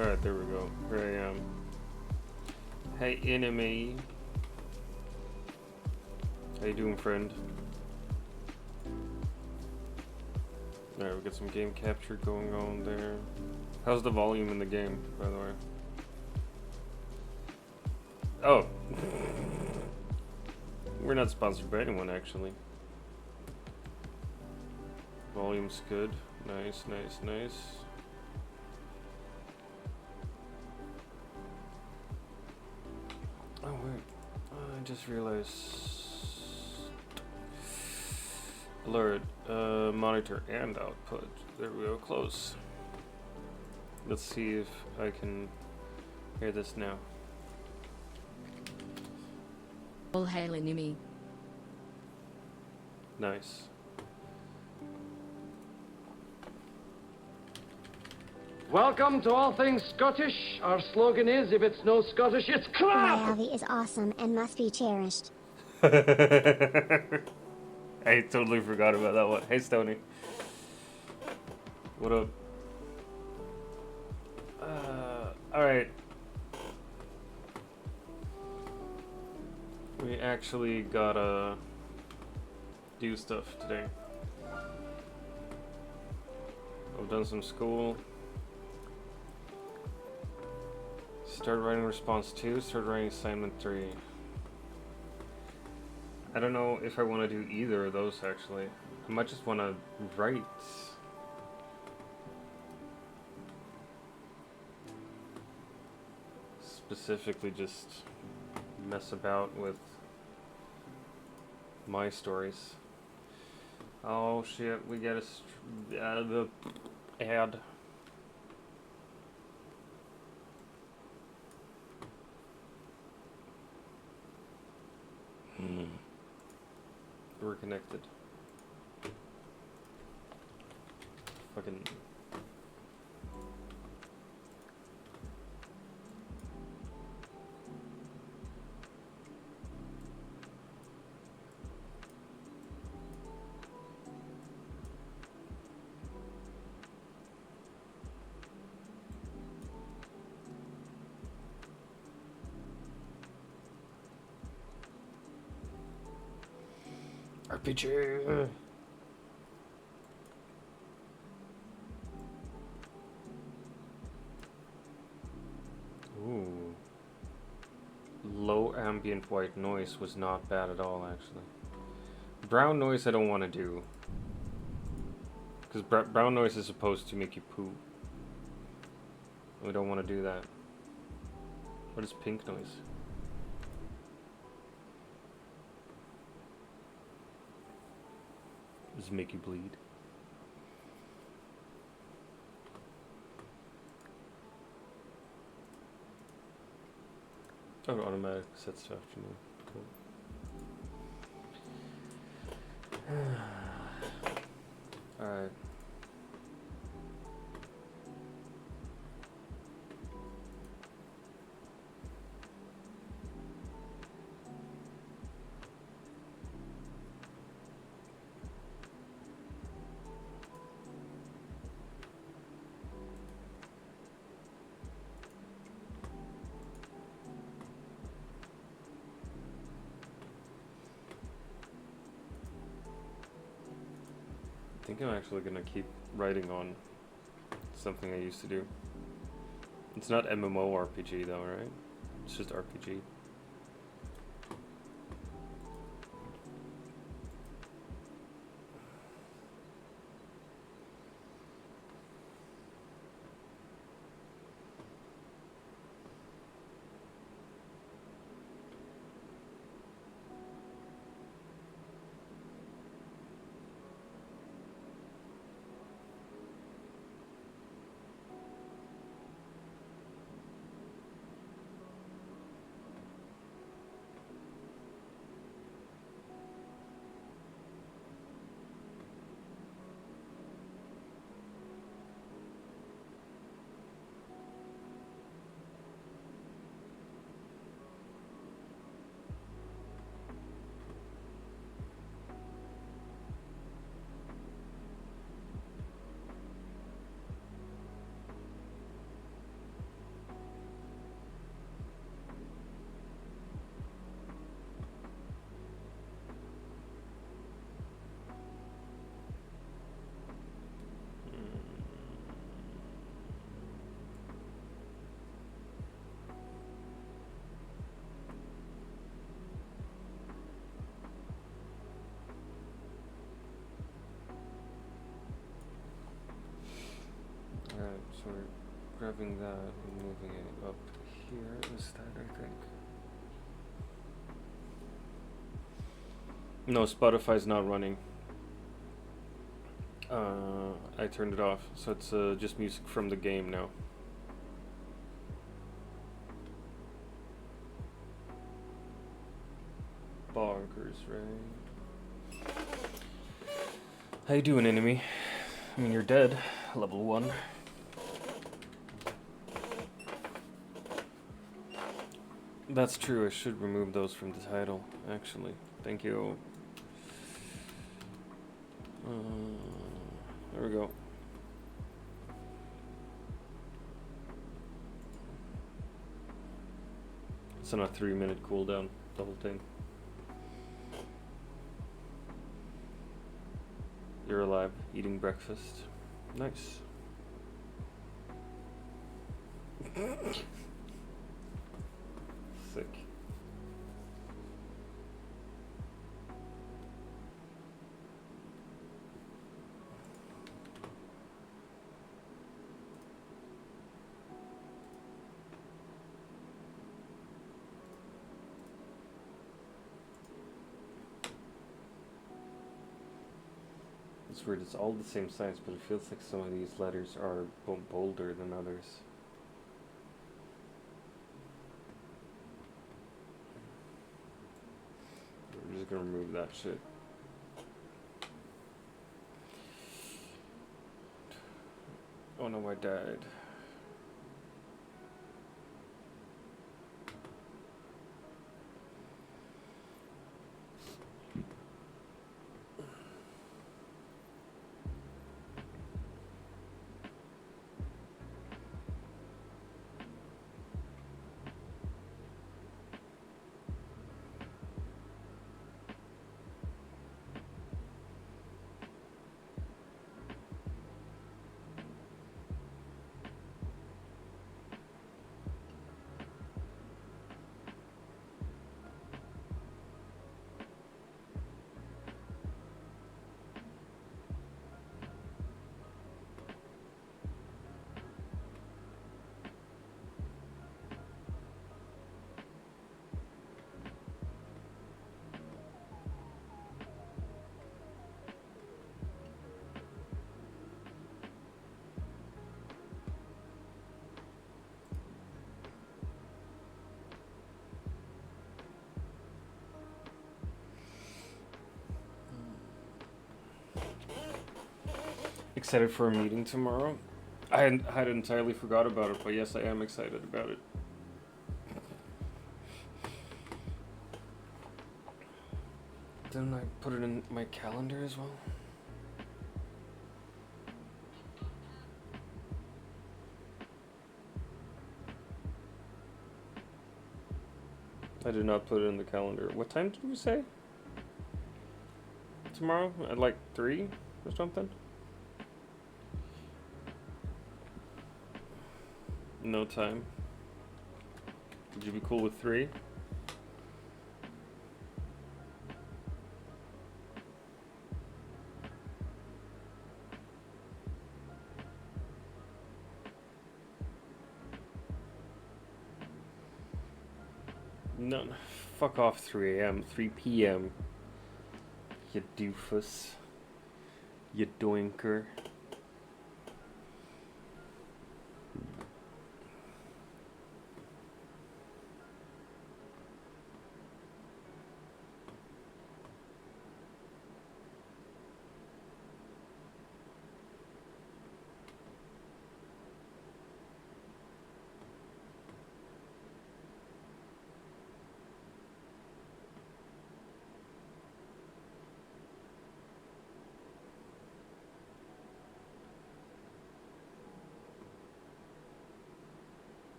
Alright, there we go. Here I am. Hey, enemy. How you doing, friend? Alright, we got some game capture going on there. How's the volume in the game, by the way? Oh! We're not sponsored by anyone, actually. Volume's good. Nice, nice, nice. Oh, wait. I just realized. Alert. Monitor and output. There we go. Close. Let's see if I can hear this now. All hail enemy. Nice. Welcome to All Things Scottish. Our slogan is, if it's no Scottish, it's crap! Alvi is awesome and must be cherished. I totally forgot about that one. Hey, Stoney. What up? Alright. We actually gotta do stuff today. I've done some school. Started writing response 2, started writing assignment 3. I don't know if I want to do either of those, actually. I might just want to write. Specifically just mess about with my stories. Oh shit, we get the ad. We're connected. Fucking. RPG. Ooh. Low ambient white noise was not bad at all, actually. Brown noise I don't want to do. Because brown noise is supposed to make you poo. We don't want to do that. What is pink noise? Does it make you bleed? Oh, automatic sets to afternoon. Cool. Alright. I think I'm actually gonna keep writing on something I used to do. It's not MMORPG though, right? It's just RPG. we're grabbing that and moving it up here instead, I think. No, Spotify's not running. I turned it off, so it's just music from the game now. Bonkers, right? How you doing, enemy? I mean, you're dead. Level 1. That's true, I should remove those from the title, actually. Thank you. There we go. It's on a 3-minute cooldown, the whole thing. You're alive, eating breakfast. Nice. Sick. It's weird, it's all the same size, but it feels like some of these letters are bolder than others. We're just gonna remove that shit. Oh no, I died. Excited for a meeting tomorrow? I had entirely forgot about it, but yes, I am excited about it. Didn't I put it in my calendar as well? I did not put it in the calendar. What time did we say? Tomorrow? At like 3 or something? No time. Would you be cool with 3? No, fuck off 3 a.m. 3 p.m. You doofus. You doinker.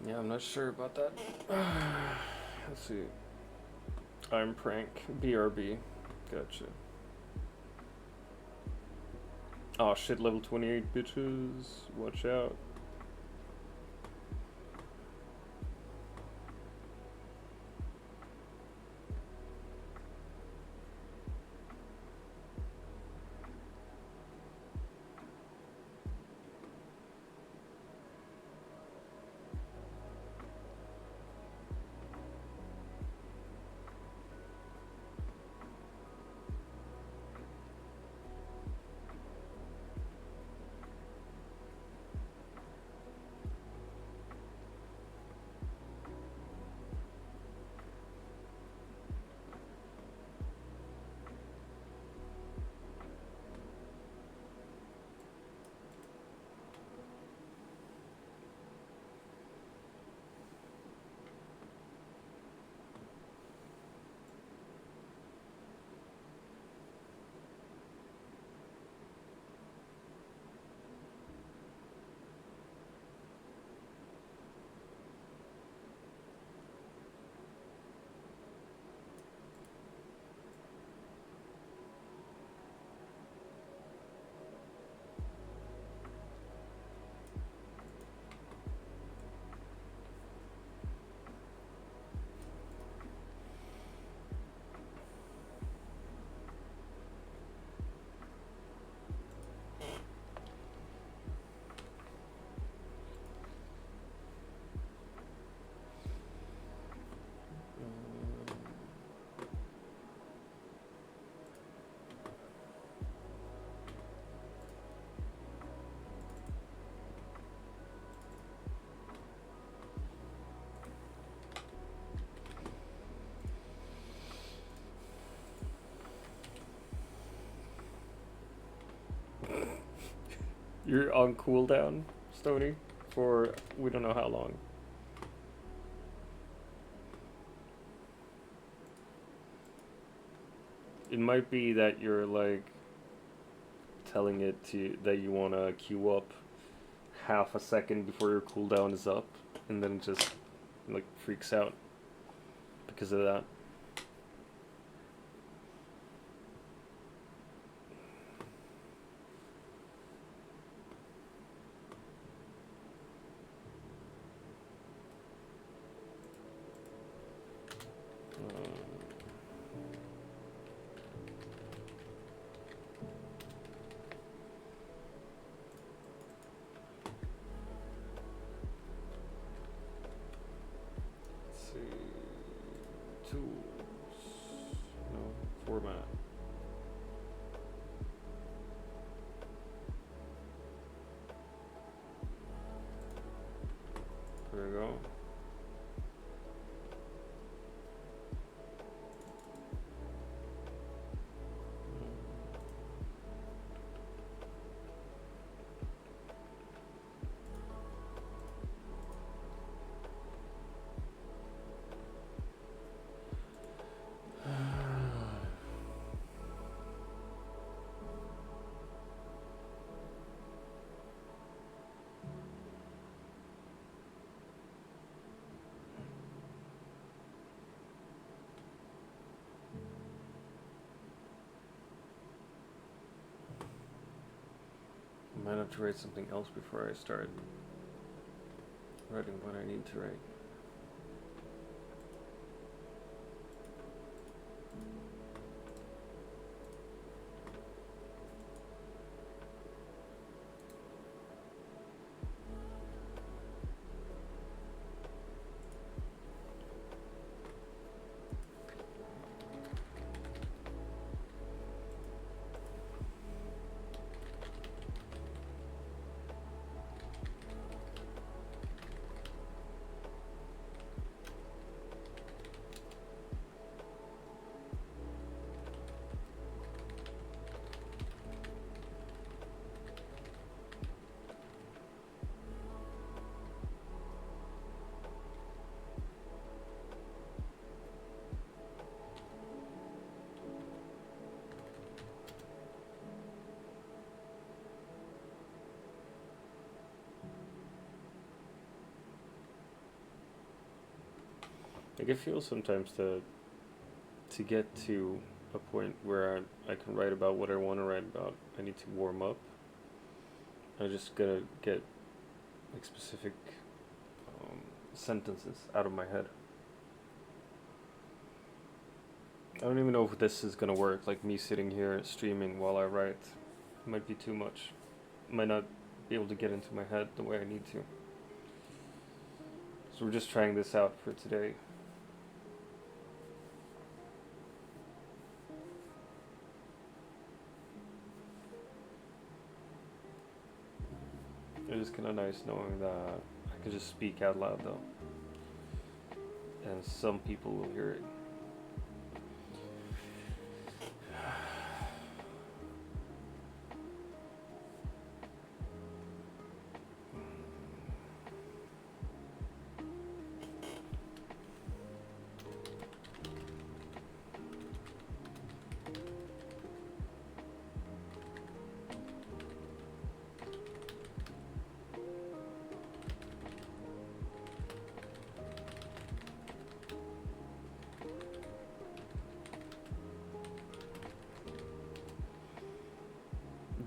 Yeah, I'm not sure about that. Let's see. I'm prank. BRB. Gotcha. Oh shit, level 28 bitches. Watch out. You're on cooldown, Stony, for we don't know how long. It might be that you're like telling it to that you want to queue up half a second before your cooldown is up, and then it just like freaks out because of that. Format. There we go. I might have to write something else before I start writing what I need to write. Like, I feel sometimes to get to a point where I can write about what I want to write about, I need to warm up. I just gotta get like specific sentences out of my head. I don't even know if this is gonna work, like me sitting here streaming while I write. It might be too much. Might not be able to get into my head the way I need to. So we're just trying this out for today. It is kind of nice knowing that I can just speak out loud though, and some people will hear it.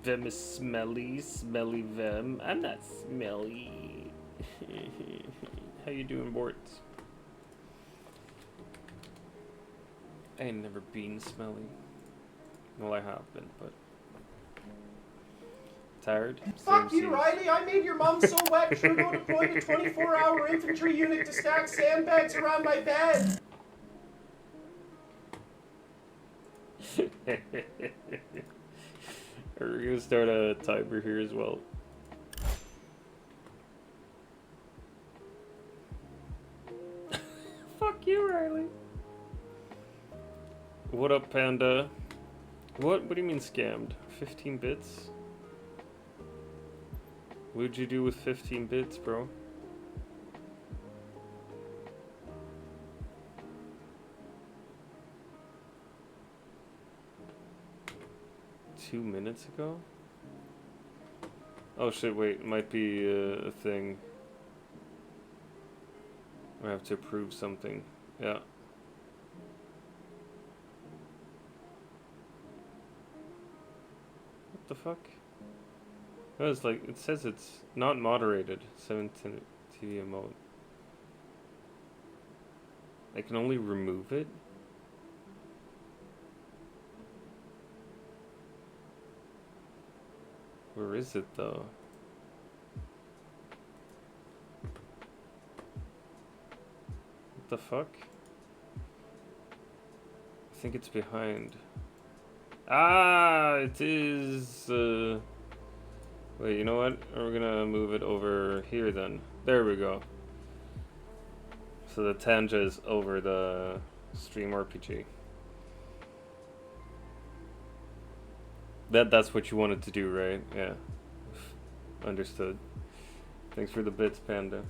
Vem is smelly, smelly Vem. I'm not smelly. How you doing, Bort? I ain't never been smelly. Well, I have been, but tired. Fuck you, Riley! I made your mom so wet, Trudeau deployed a 24-hour infantry unit to stack sandbags around my bed. We're gonna start a timer here as well. Fuck you, Riley. What up, Panda? What do you mean scammed? 15 bits? What'd you do with 15 bits, bro? Two minutes ago? Oh shit, wait, it might be a thing. I have to approve something. Yeah. What the fuck? No, it's like, it says it's not moderated. 17 TV mode. I can only remove it? Where is it though? What the fuck? I think it's behind. Ah, it is. Wait, you know what? We're gonna move it over here then. There we go. So the tangent is over the stream RPG. That's what you wanted to do, right? Yeah. Understood. Thanks for the bits, Panda.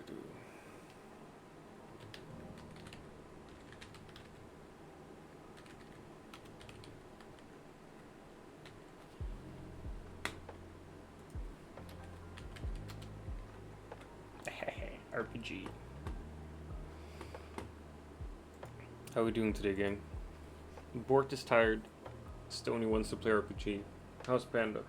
Do. RPG. How are we doing today, gang? Bork is tired. Stony wants to play RPG. How's Panda?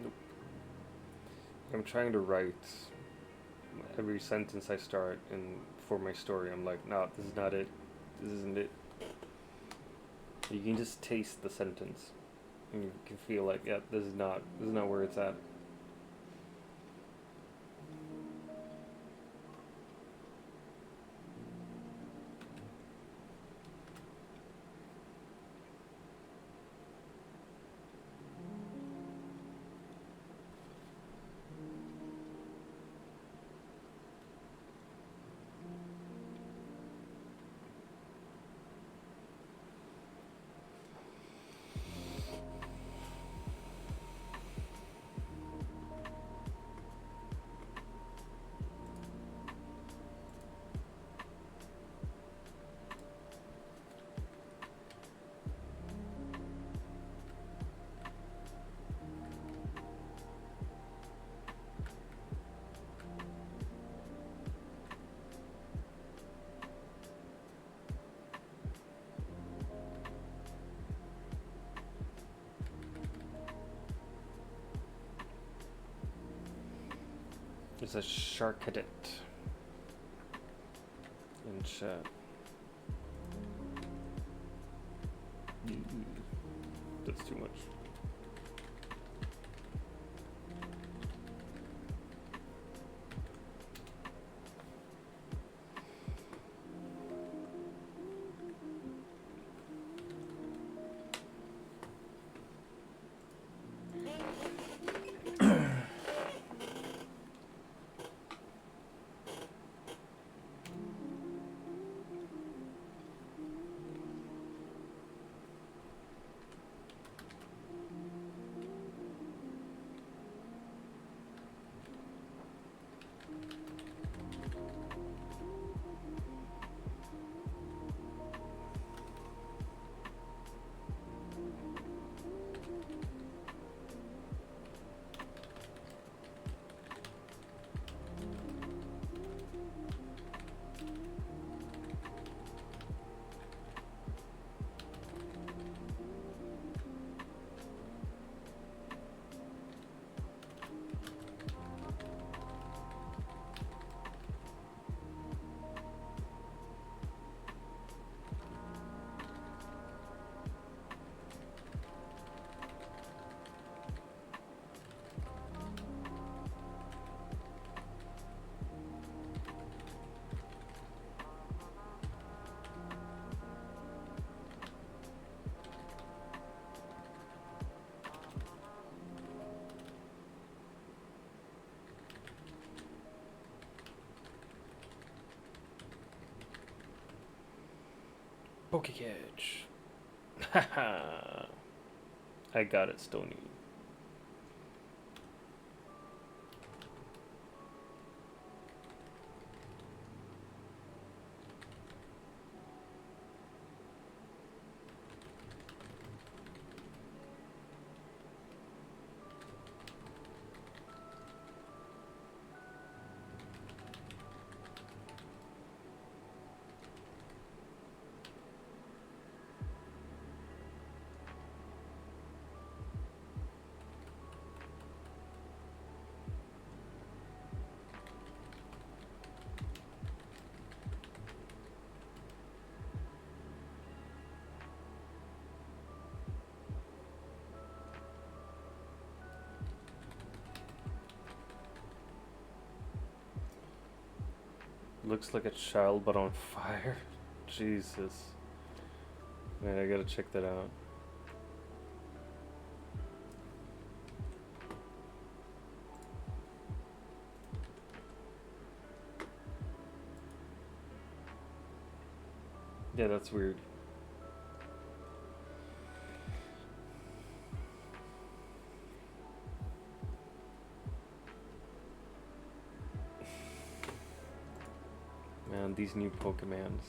Nope. I'm trying to write every sentence I start in before my story. I'm like, no, this is not it. This isn't it. You can just taste the sentence. And you can feel like, yeah, this is not where it's at. There's a shark cadet in chat. That's too much. Pokecatch. Haha. I got it, Stony. Looks like a child but on fire. Jesus. Man, I gotta check that out. Yeah, that's weird. Man, these new Pokemons.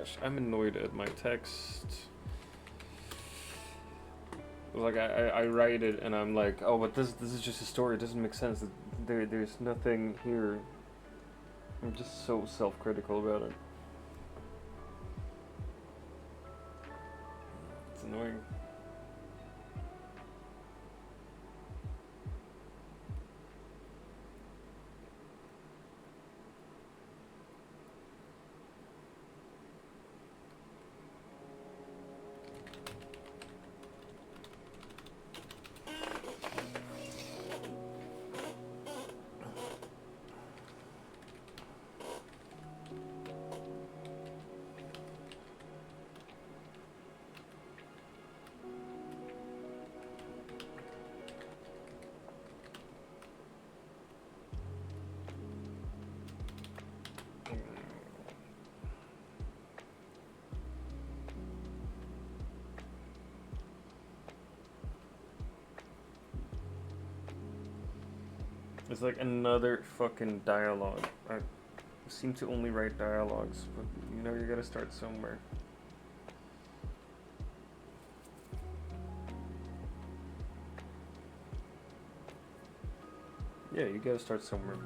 gosh, I'm annoyed at my text. Like I write it and I'm like, oh, but this is just a story. It doesn't make sense. There's nothing here. I'm just so self-critical about it. It's annoying. It's like another fucking dialogue. I seem to only write dialogues, but you know you gotta start somewhere. Yeah, you gotta start somewhere.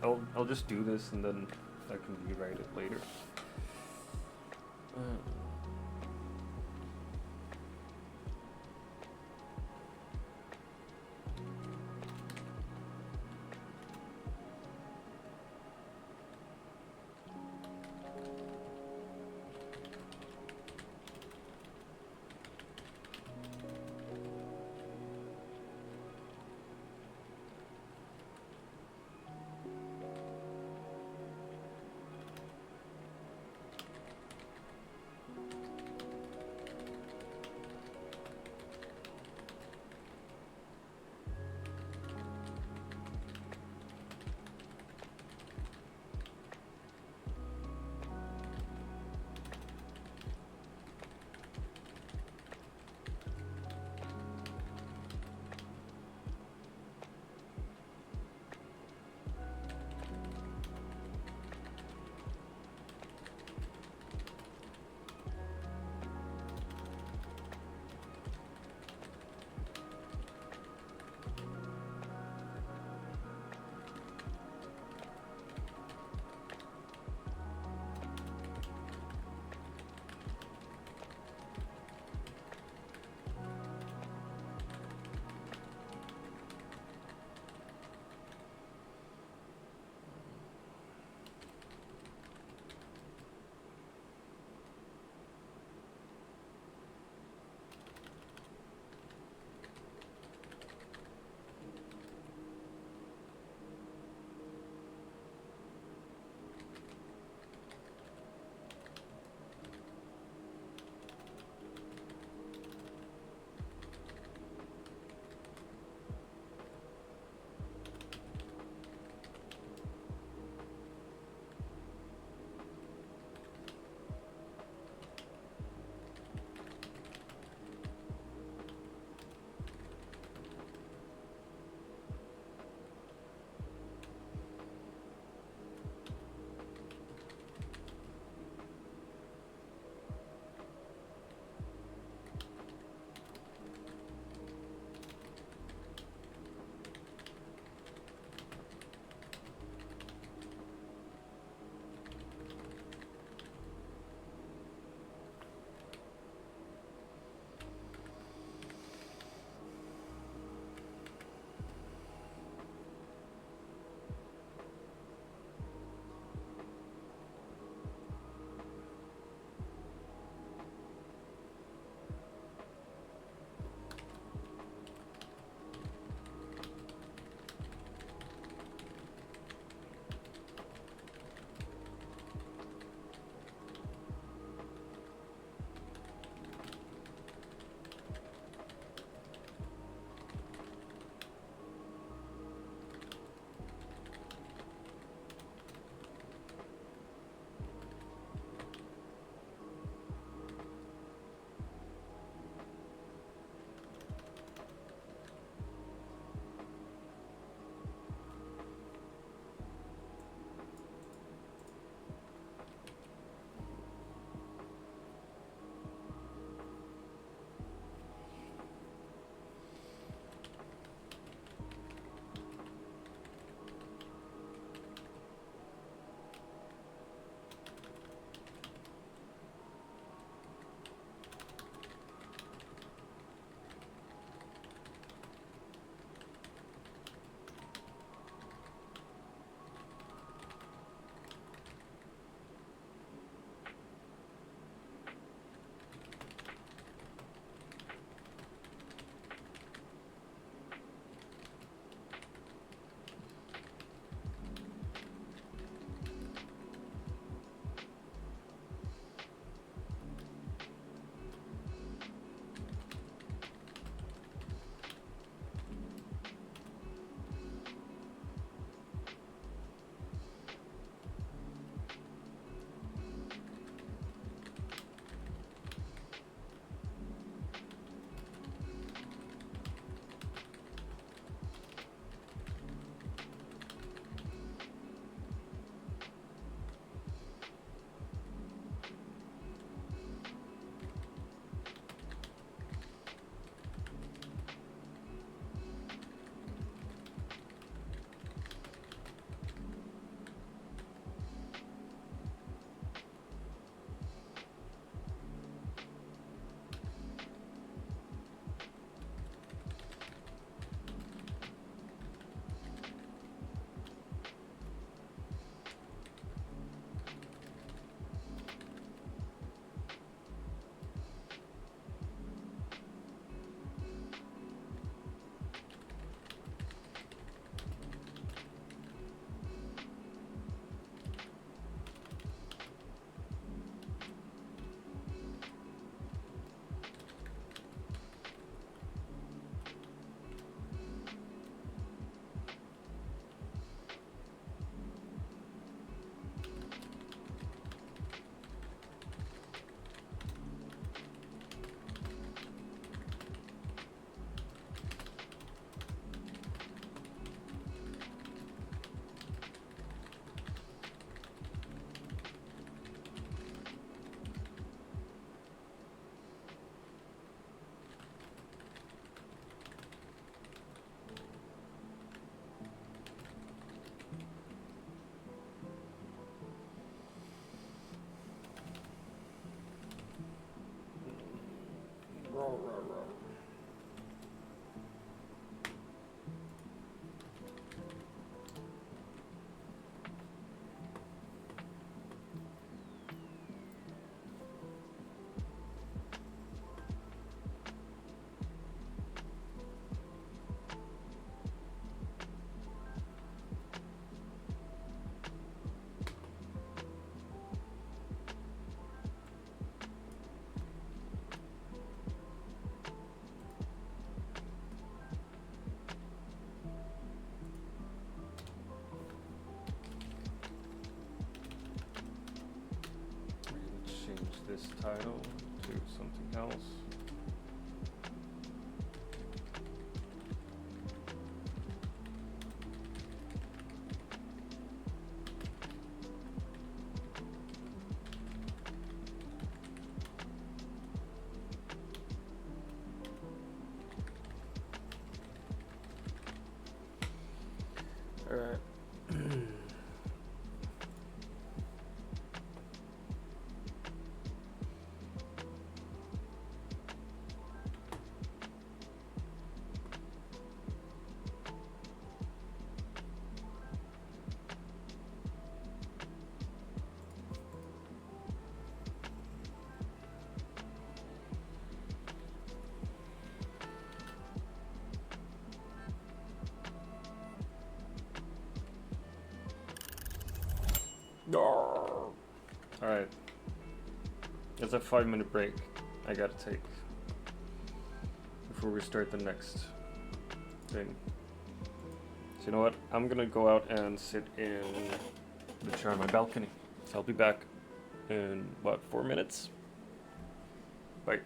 I'll just do this and then I can rewrite it later. Change this title to something else. All right. Alright. It's a 5-minute break I gotta take before we start the next thing. So you know what? I'm gonna go out and sit in the chair on my balcony. So I'll be back in, what, 4 minutes? Bye.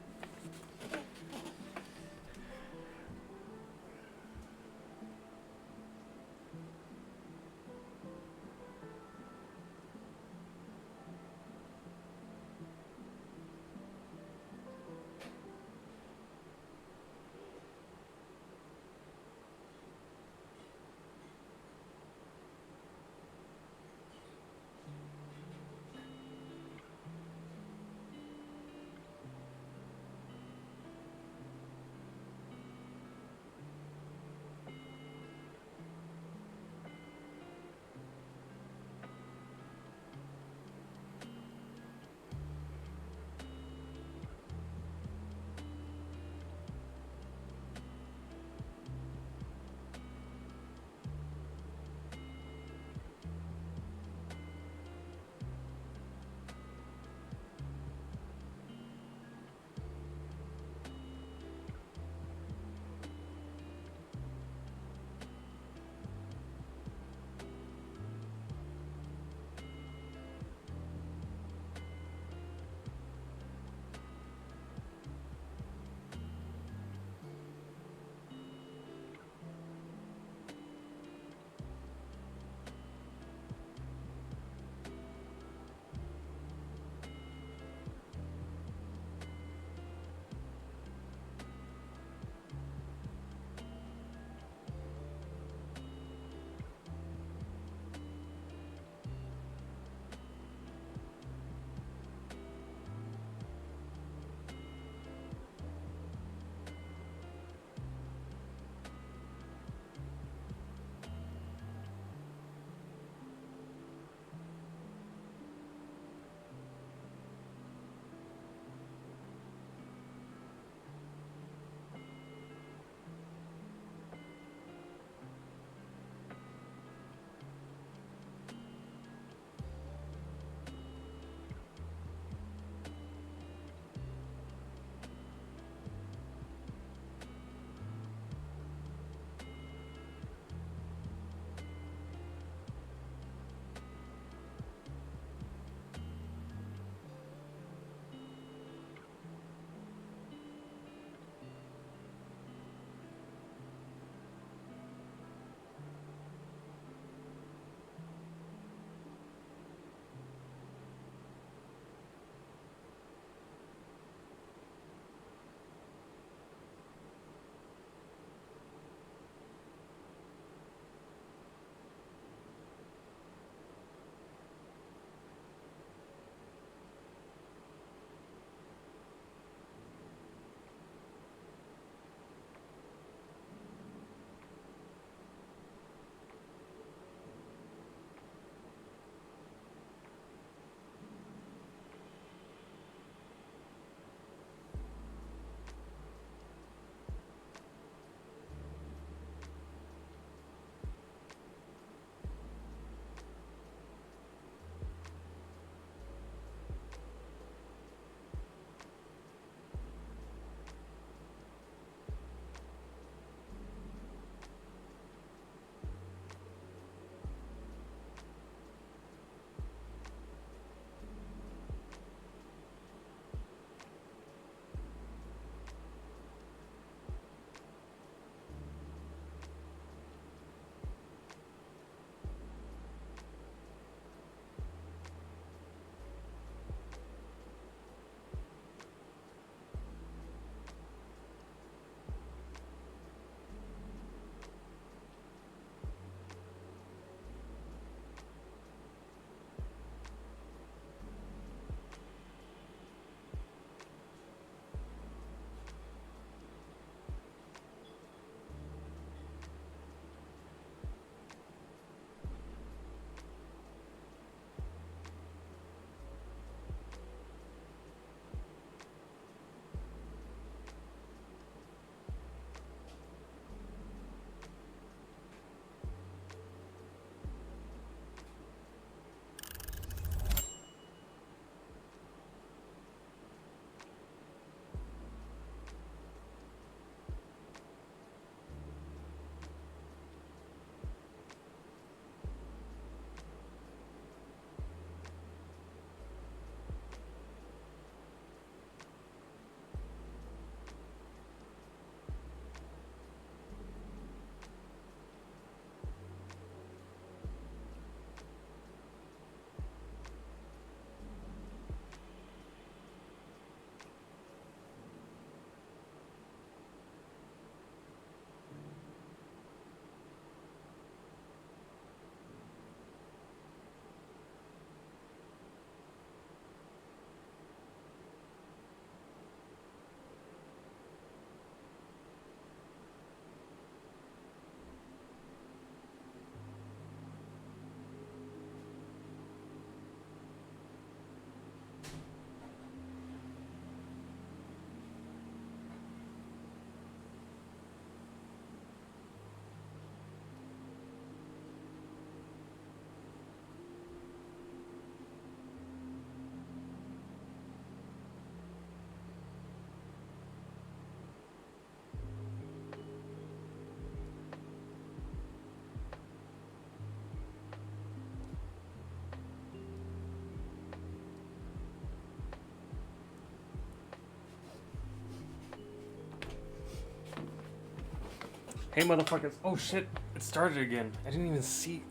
Hey, motherfuckers. Oh, shit. It started again. I didn't even see.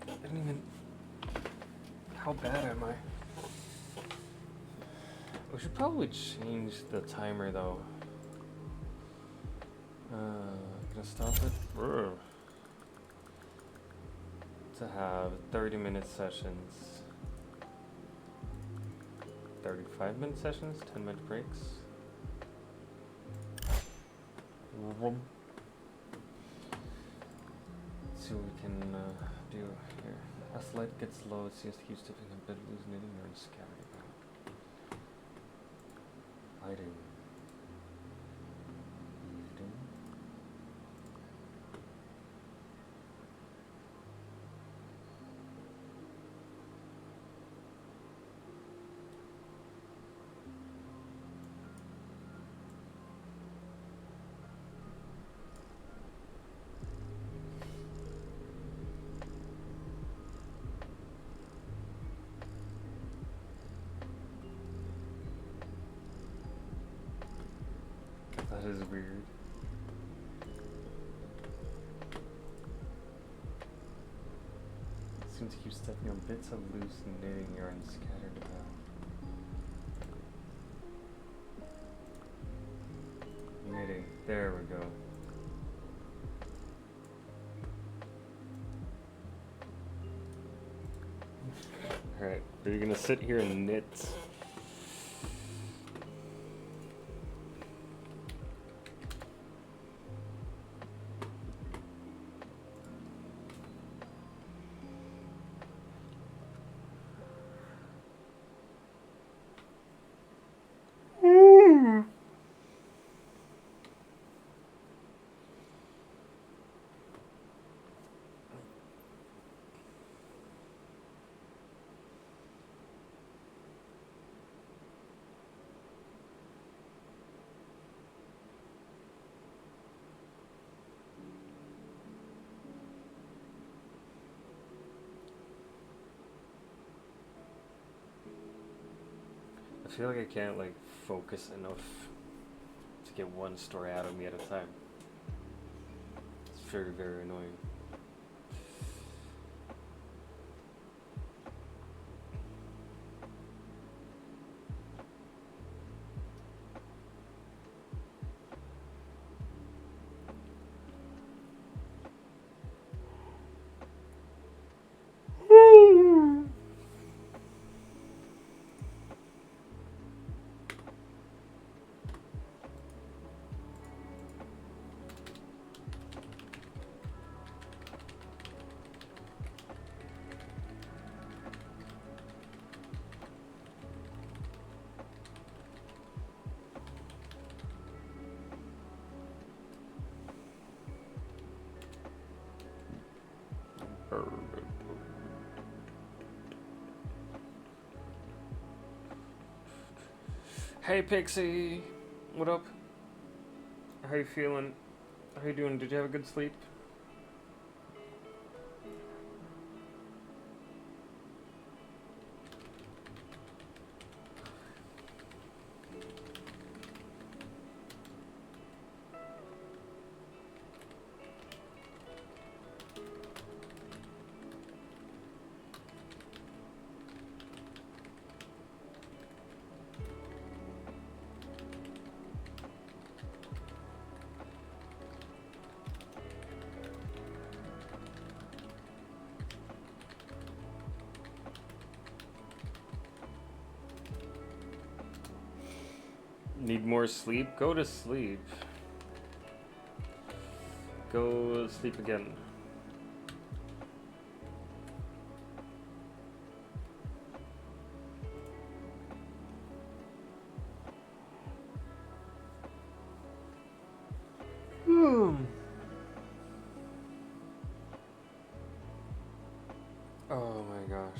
How bad am I? We should probably change the timer, though. Gonna stop it. Brr. To have 30-minute sessions. 35-minute sessions, 10-minute breaks. Let's see what we can do here. As light gets low, it seems to keep stepping a bit, losing knitting or scattering about. Lighting. Lighting. That is weird. Seems to keep stepping on bits of loose knitting yarn scattered about. Knitting. There we go. Alright, are you gonna sit here and knit? I feel like I can't like focus enough to get one story out of me at a time. It's very, very annoying. Hey Pixie, what up? How you feeling? How you doing? Did you have a good sleep? Need more sleep? Go to sleep. Go sleep again. Oh my gosh.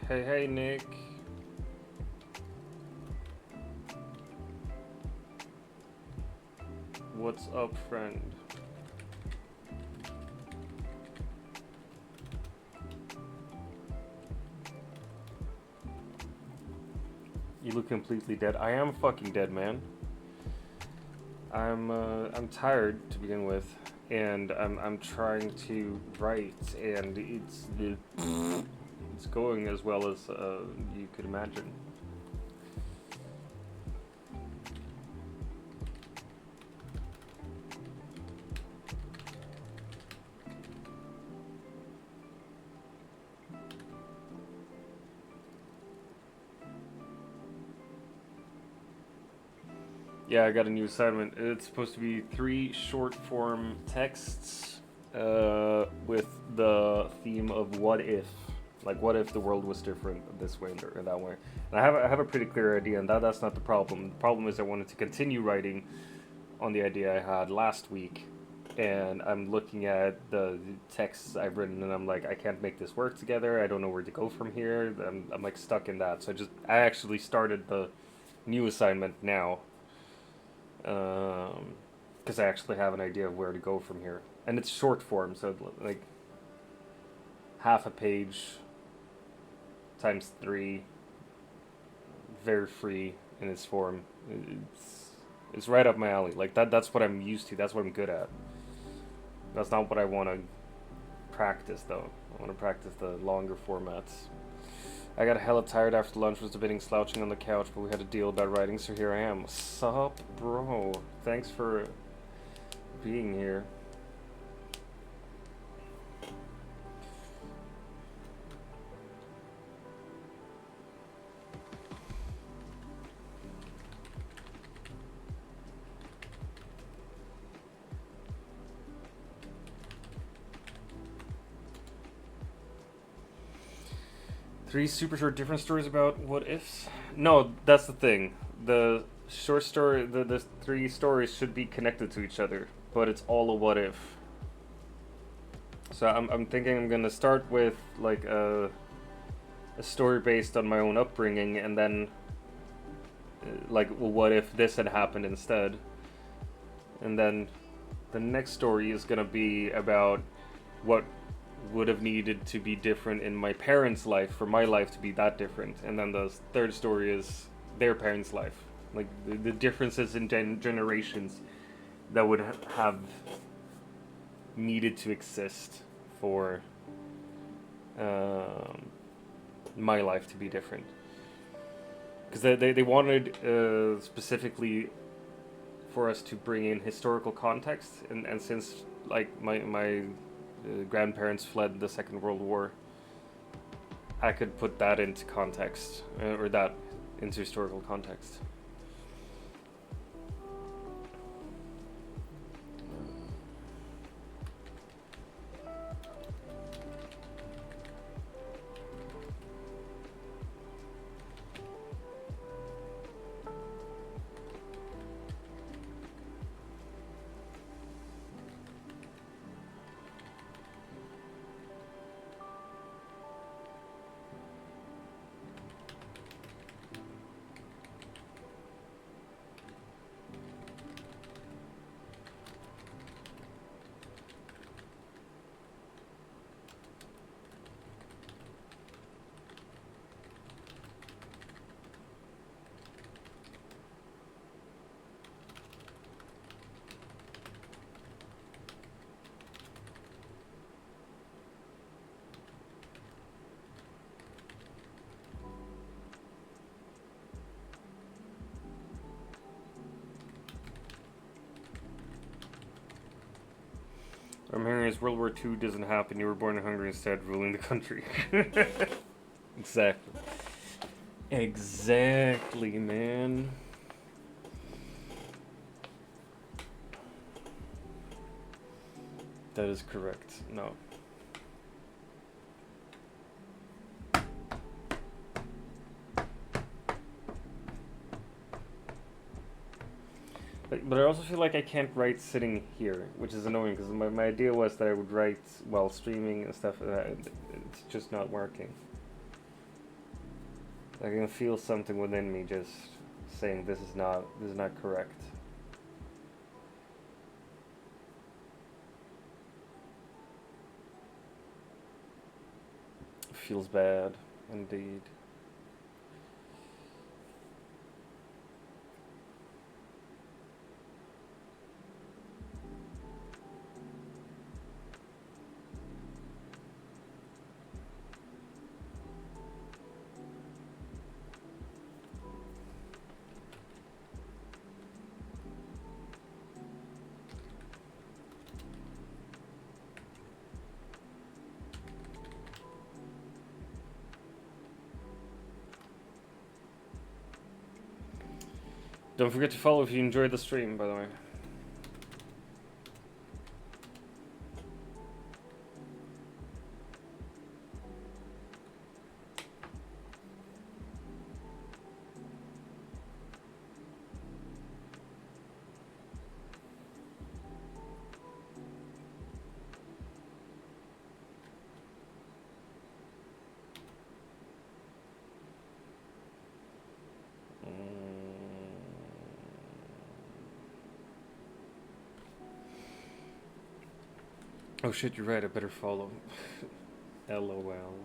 Hey, Nick. What's up, friend? You look completely dead. I am fucking dead, man. I'm tired to begin with, and I'm trying to write, and it's going as well as you could imagine. Yeah, I got a new assignment. It's supposed to be 3 short-form texts with the theme of what if. Like, what if the world was different this way or that way? And I have a pretty clear idea, and that's not the problem. The problem is I wanted to continue writing on the idea I had last week, and I'm looking at the texts I've written, and I'm like, I can't make this work together. I don't know where to go from here. I'm like stuck in that. So I actually started the new assignment now, because I actually have an idea of where to go from here, and it's short form, so like half a page times 3, very free in its form. It's right up my alley. Like that's what I'm used to. That's what I'm good at. That's not what I want to practice, though. I want to practice the longer formats. I got hella tired after lunch, was debating slouching on the couch, but we had a deal about writing, so here I am. Sup, bro? Thanks for being here. Three super short different stories about what ifs? No, that's the thing. The short story, the three stories should be connected to each other, but it's all a what if. So I'm thinking I'm gonna start with like a story based on my own upbringing, and then like, well, what if this had happened instead? And then the next story is gonna be about what would have needed to be different in my parents' life for my life to be that different. And then the third story is their parents' life, like the differences in generations that would have needed to exist for my life to be different. Because they wanted specifically for us to bring in historical context, and since like my grandparents fled the Second World War, I could put that into context, or that into historical context. What I'm hearing is World War II doesn't happen. You were born in Hungary instead, ruling the country. Exactly. Exactly, man. That is correct. No. But I also feel like I can't write sitting here, which is annoying, because my idea was that I would write while streaming and stuff, and it's just not working. I can feel something within me just saying this is not correct. Feels bad, indeed. Don't forget to follow if you enjoyed the stream, by the way. Oh shit, you're right, I better follow. LOL.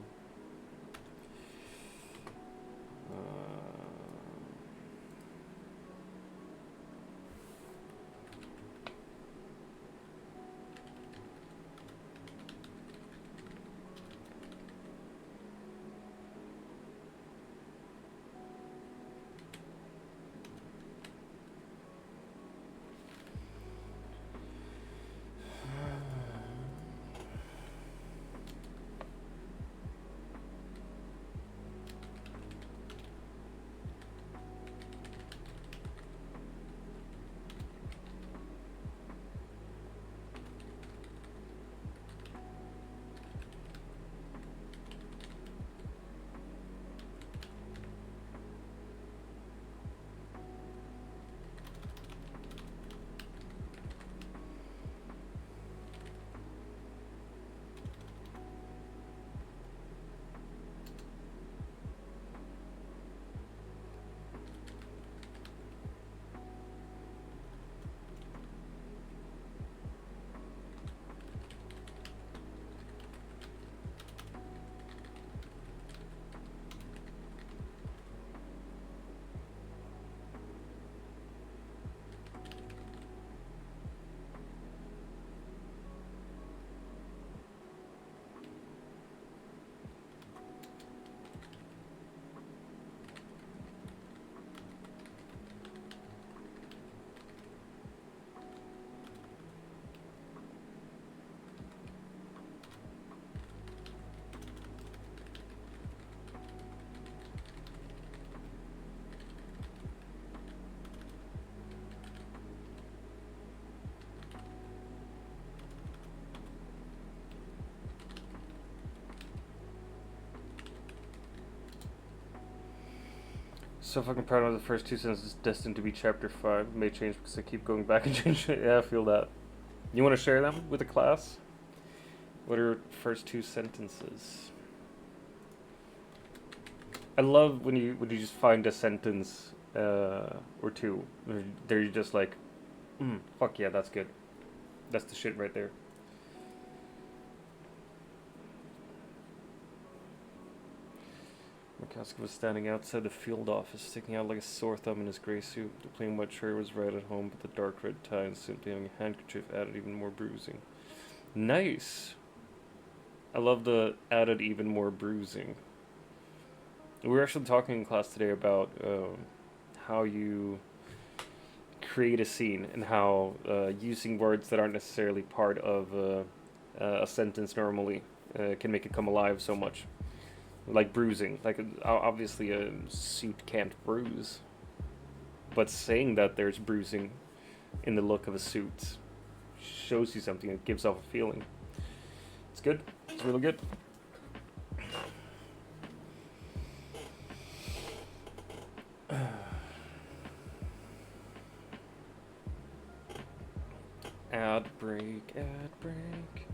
So fucking proud of the first two sentences destined to be chapter 5. May change because I keep going back and changing. Yeah, I feel that. You want to share them with the class? What are your first two sentences? I love when you just find a sentence or two. They're just like, fuck yeah, that's good. That's the shit right there. McCaskill was standing outside the field office, sticking out like a sore thumb in his grey suit. The plain white shirt was right at home, but the dark red tie and simply having a handkerchief added even more bruising. Nice! I love the added even more bruising. We were actually talking in class today about how you create a scene and how using words that aren't necessarily part of a sentence normally can make it come alive so much. Like bruising. Like, obviously a suit can't bruise. But saying that there's bruising in the look of a suit shows you something. It gives off a feeling. It's good. It's really good. Ad break, ad break.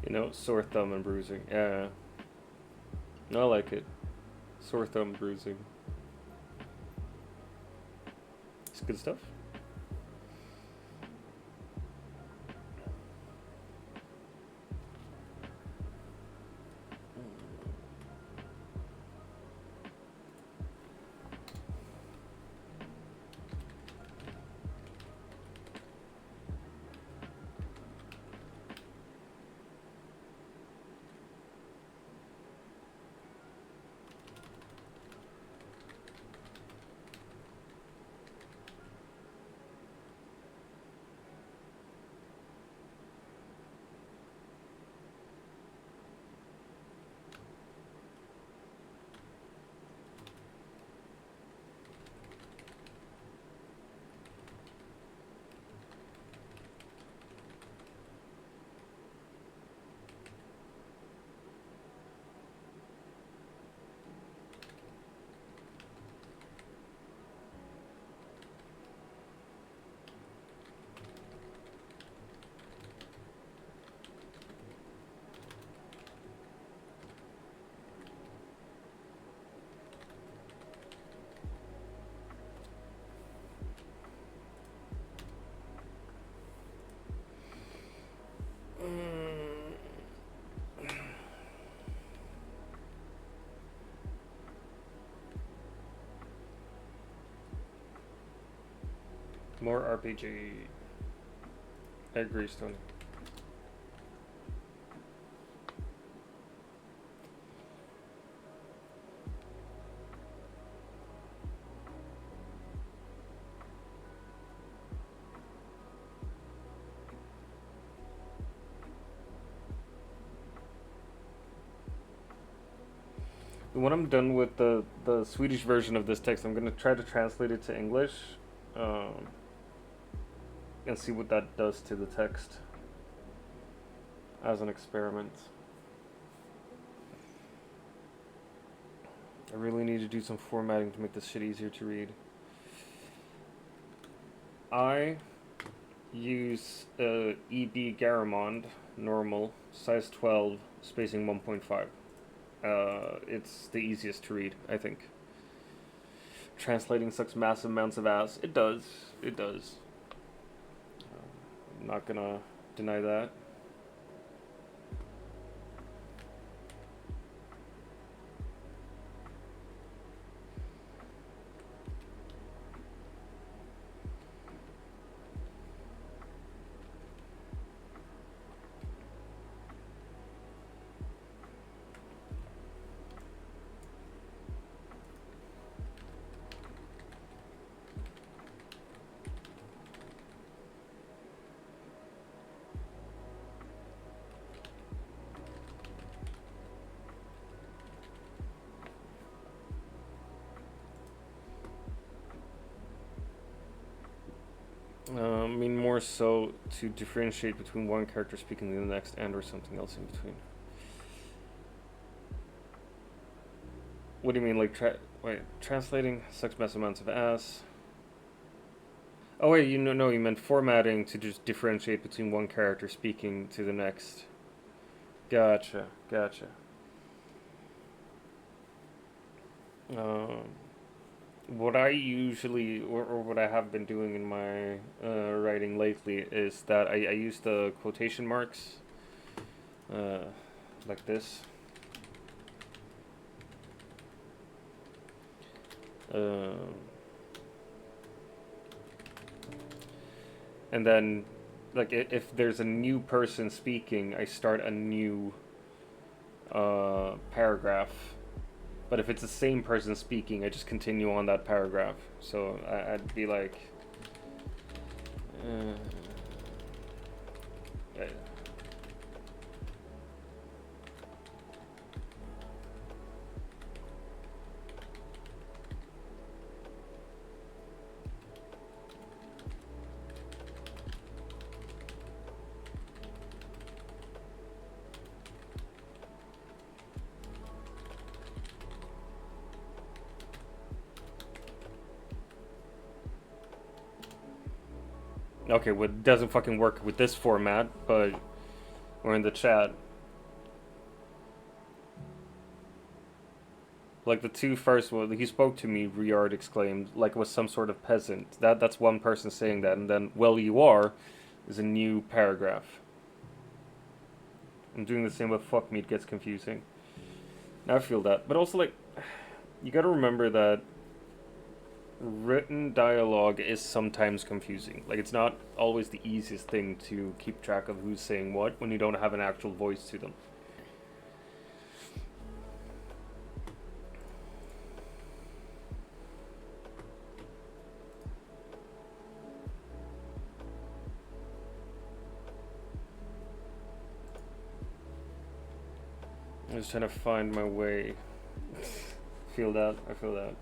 You know, sore thumb and bruising. Yeah. No, I like it. Sore thumb, bruising. It's good stuff. More RPG. I agree, Stony. When I'm done with the Swedish version of this text, I'm going to try to translate it to English. And see what that does to the text as an experiment. I really need to do some formatting to make this shit easier to read. I use EB Garamond, normal, size 12, spacing 1.5. It's the easiest to read, I think. translating sucks massive amounts of ass. It does. It does. I'm not gonna deny that. I mean, more so to differentiate between one character speaking and the next, and or something else in between. What do you mean, like, translating sucks massive amounts of ass? Oh wait, no, you meant formatting to just differentiate between one character speaking to the next. Gotcha. What I usually, or what I have been doing in my writing lately is that I use the quotation marks, like this. And then, like, if there's a new person speaking, I start a new paragraph. But if it's the same person speaking, I just continue on that paragraph. So I'd be like... Okay, well, it doesn't fucking work with this format, but we're in the chat. Like the two first, well, he spoke to me, Riard exclaimed, like it was some sort of peasant. That's one person saying that, and then, well, you are, is a new paragraph. I'm doing the same with fuck me, it gets confusing. Now I feel that. But also, like, you gotta remember that written dialogue is sometimes confusing. Like, it's not always the easiest thing to keep track of who's saying what when you don't have an actual voice to them. I'm just trying to find my way. Feel that? I feel that.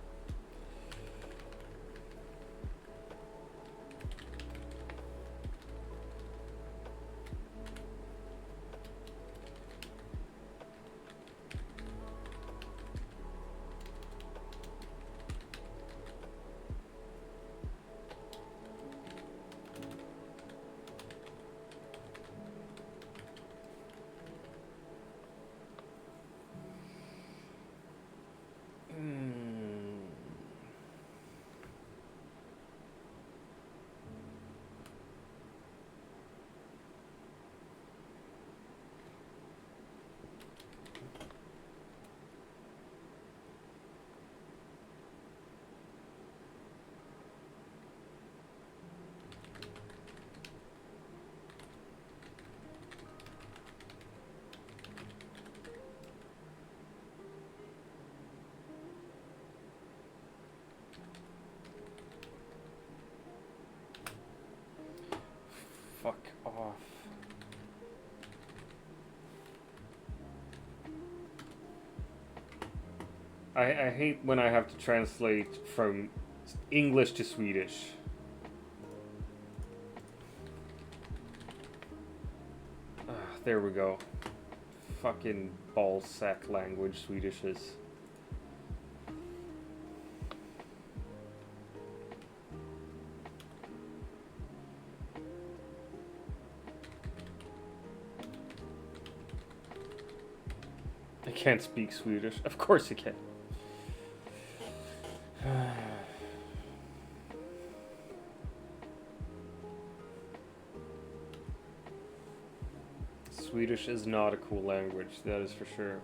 Fuck off. I hate when I have to translate from English to Swedish. There we go. Fucking ballsack language Swedish is. I can't speak Swedish. Of course you can. Swedish is not a cool language, that is for sure.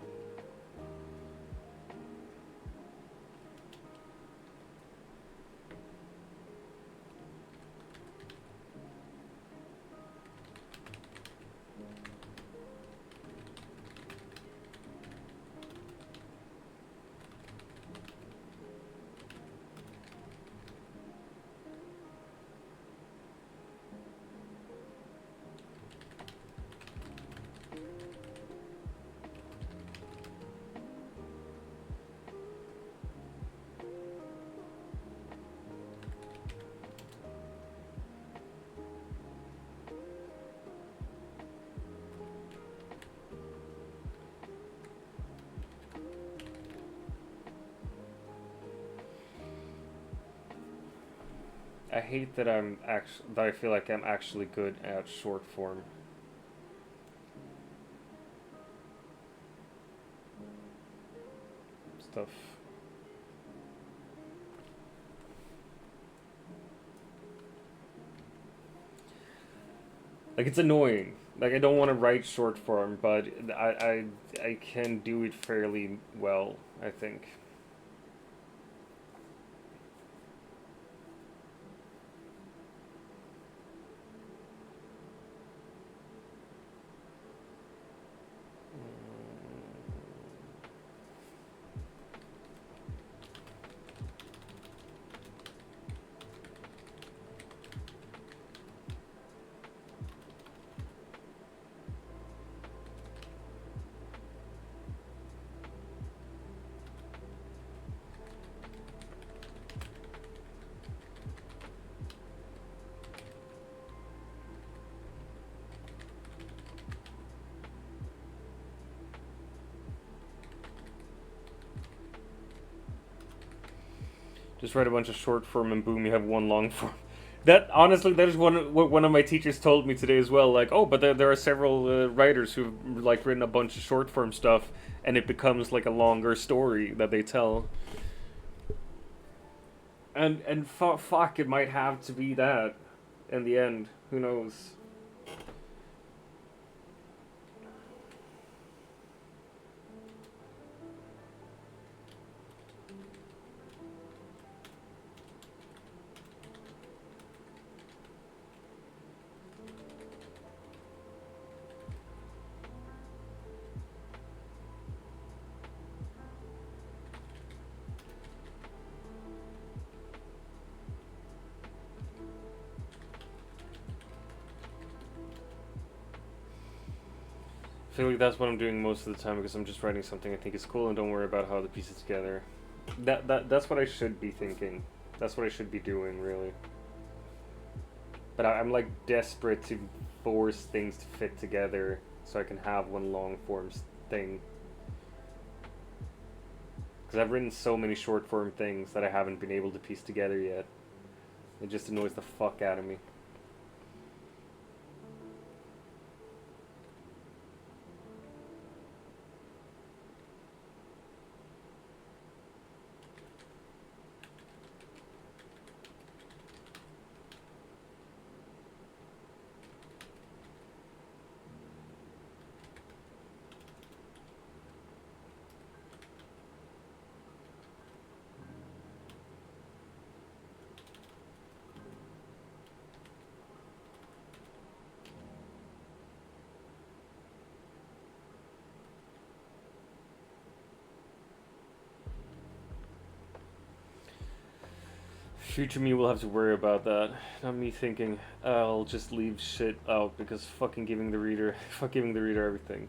I hate that I feel like I'm actually good at short form. Stuff. Like, it's annoying. Like, I don't want to write short form, but I can do it fairly well, I think. Just write a bunch of short form and boom, you have one long form. That, honestly, that is what one of my teachers told me today as well. Like, oh, but there are several writers who've, like, written a bunch of short form stuff, and it becomes, like, a longer story that they tell. And fuck, it might have to be that in the end. Who knows? I feel like that's what I'm doing most of the time because I'm just writing something I think is cool and don't worry about how the pieces together. That's what I should be thinking. That's what I should be doing, really. But I'm like desperate to force things to fit together so I can have one long form thing. Because I've written so many short form things that I haven't been able to piece together yet. It just annoys the fuck out of me. Future me will have to worry about that. Not me thinking, I'll just leave shit out because fuck giving the reader everything.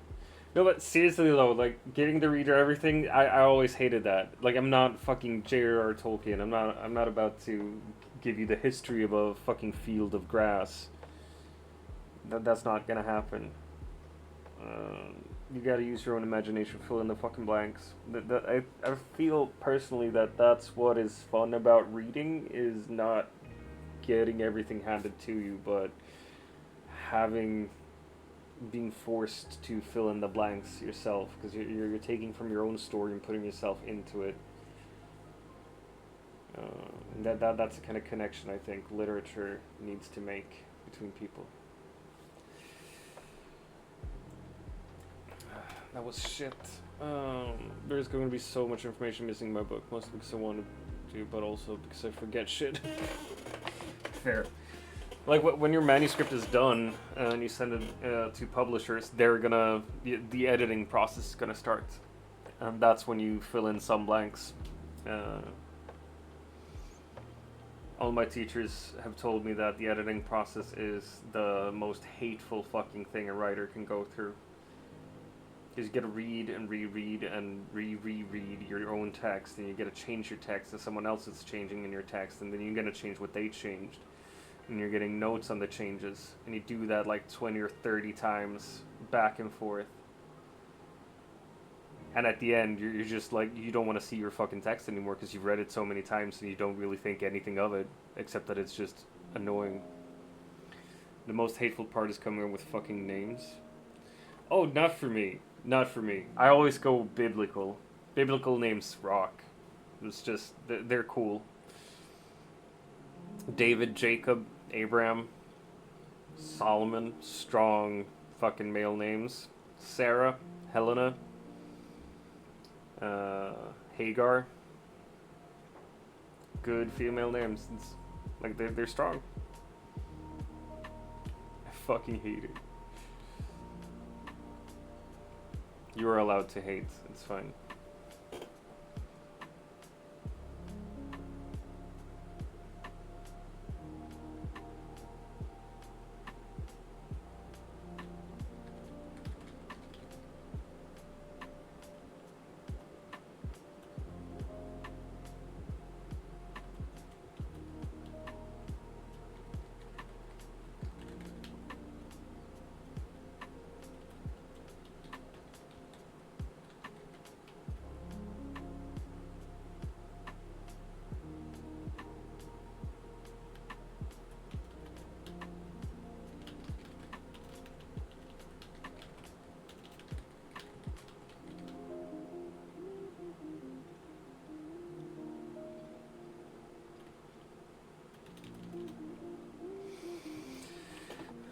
No, but seriously though, like, giving the reader everything, I always hated that. Like, I'm not fucking J.R.R. Tolkien. I'm not about to give you the history of a fucking field of grass. That's not gonna happen. You gotta use your own imagination, fill in the fucking blanks. I feel personally that that's what is fun about reading, is not getting everything handed to you, but being forced to fill in the blanks yourself, because you're taking from your own story and putting yourself into it. That's the kind of connection I think literature needs to make between people. That was shit. There's going to be so much information missing in my book, mostly because I want to, but also because I forget shit. Fair. Like when your manuscript is done and you send it to publishers, the editing process is gonna start, and that's when you fill in some blanks. All my teachers have told me that the editing process is the most hateful fucking thing a writer can go through. Because you get to read and reread and reread your own text, and you get to change your text, and someone else is changing in your text, and then you get to change what they changed. And you're getting notes on the changes, and you do that like 20 or 30 times back and forth. And at the end, you're just like, you don't want to see your fucking text anymore because you've read it so many times and you don't really think anything of it, except that it's just annoying. The most hateful part is coming up with fucking names. Oh, not for me. Not for me. I always go biblical. Biblical names rock. It's just, they're cool. David, Jacob, Abraham, Solomon, strong fucking male names. Sarah, Helena, Hagar, good female names. It's, like they're strong. I fucking hate it. You are allowed to hate. It's fine.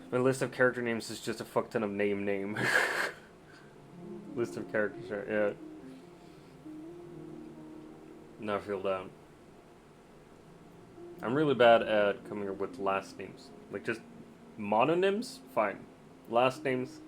My list of character names is just a fuck ton of name. List of characters, yeah. Now feel down. I'm really bad at coming up with last names. Like just mononyms, fine. Last names,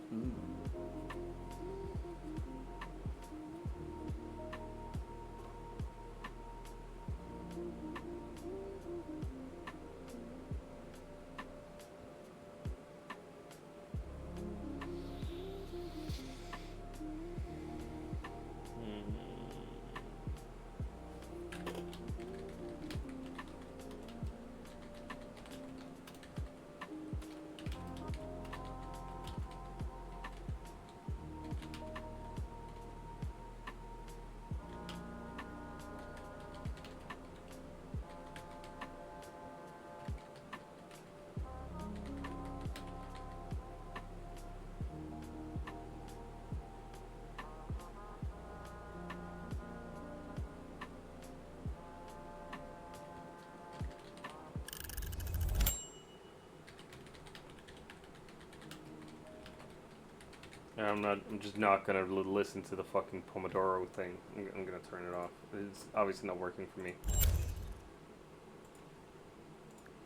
I'm just not gonna listen to the fucking Pomodoro thing. I'm gonna turn it off. It's obviously not working for me.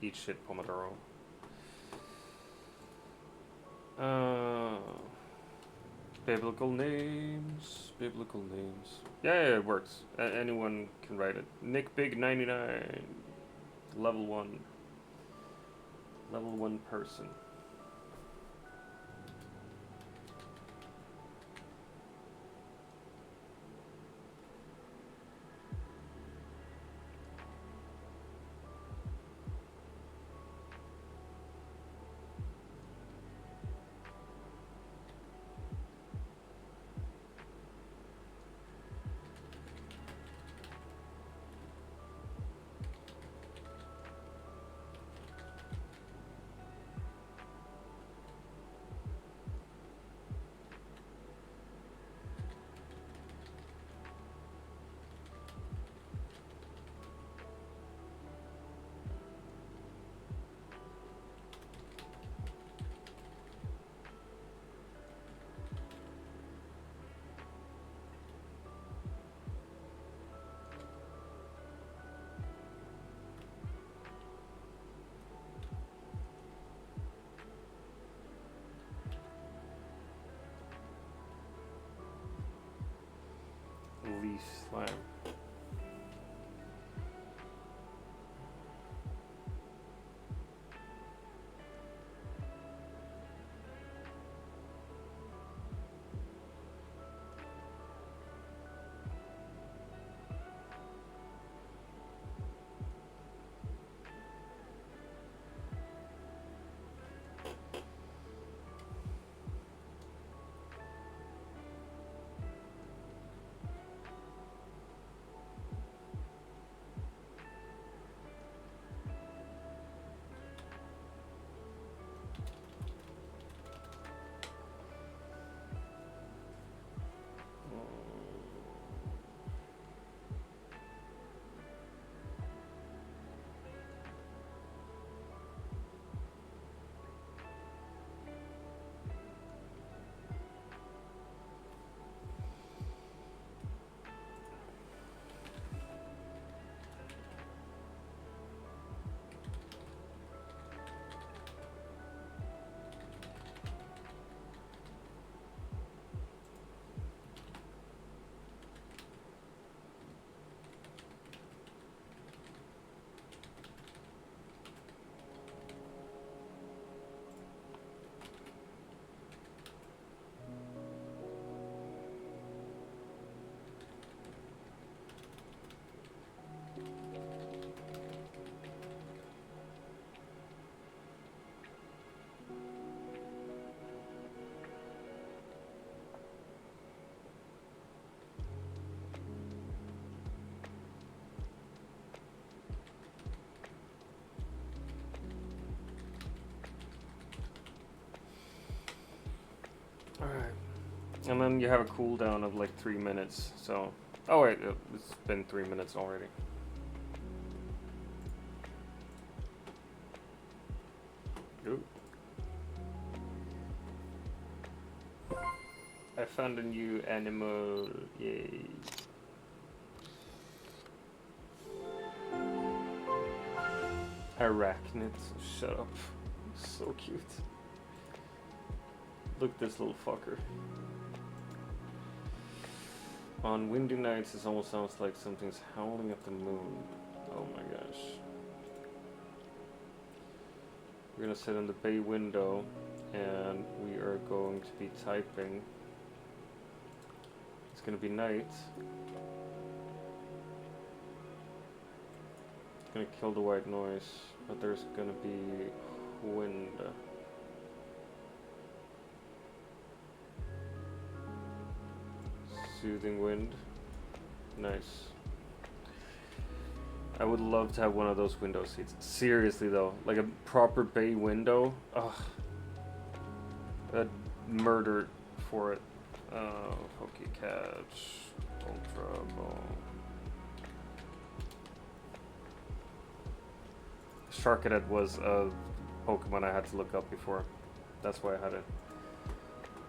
Eat shit, Pomodoro. Biblical names. Biblical names. Yeah, it works. Anyone can write it. Nick Big 99. Level 1. Level 1 person. slime. Alright. And then you have a cooldown of like 3 minutes, so... Oh wait, it's been 3 minutes already. Ooh. I found a new animal, yay. Arachnid, shut up. So cute. Look at this little fucker. On windy nights, it almost sounds like something's howling at the moon. Oh my gosh. We're gonna sit in the bay window and we are going to be typing. It's gonna be night. It's gonna kill the white noise, but there's gonna be wind. Soothing wind. Nice. I would love to have one of those window seats. Seriously though, like a proper bay window. Ugh. I'd murder for it. Hokey Catch. Ultra Ball. Sharkadet was a Pokemon I had to look up before. That's why I had it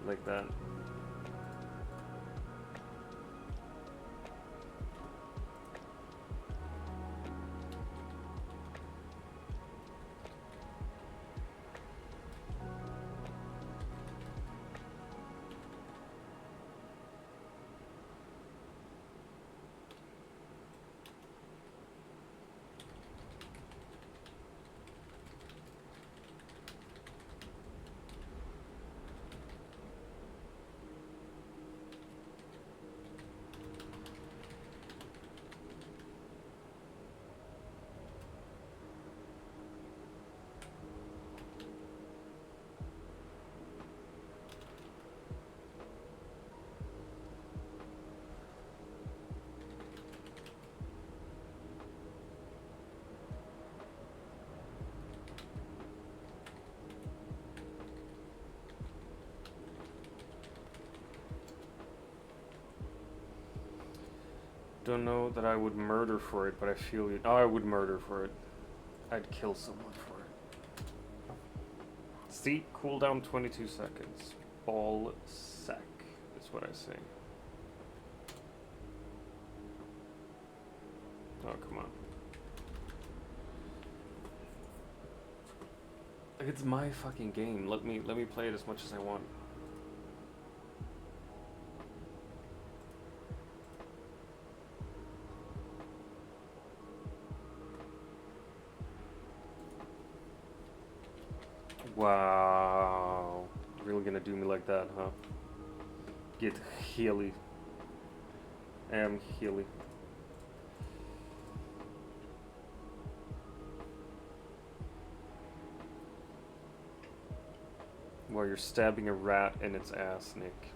like that. Don't know that I would murder for it, but I feel you. Oh, I would murder for it. I'd kill someone for it. See, cooldown 22 seconds. Ball sack is what I say. Oh, come on. Like, it's my fucking game. Let me play it as much as I want. Wow. Really gonna do me like that, huh? Get Healy. Healy. While you're stabbing a rat in its ass, Nick.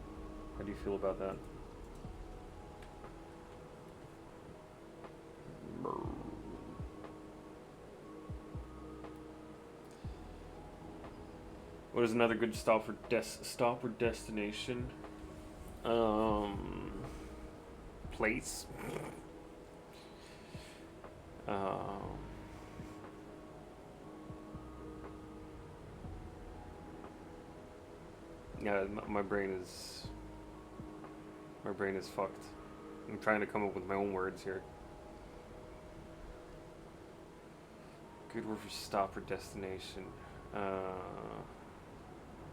How do you feel about that? What is another good stop or destination? Place. Yeah, my brain is fucked. I'm trying to come up with my own words here. Good word for stop or destination.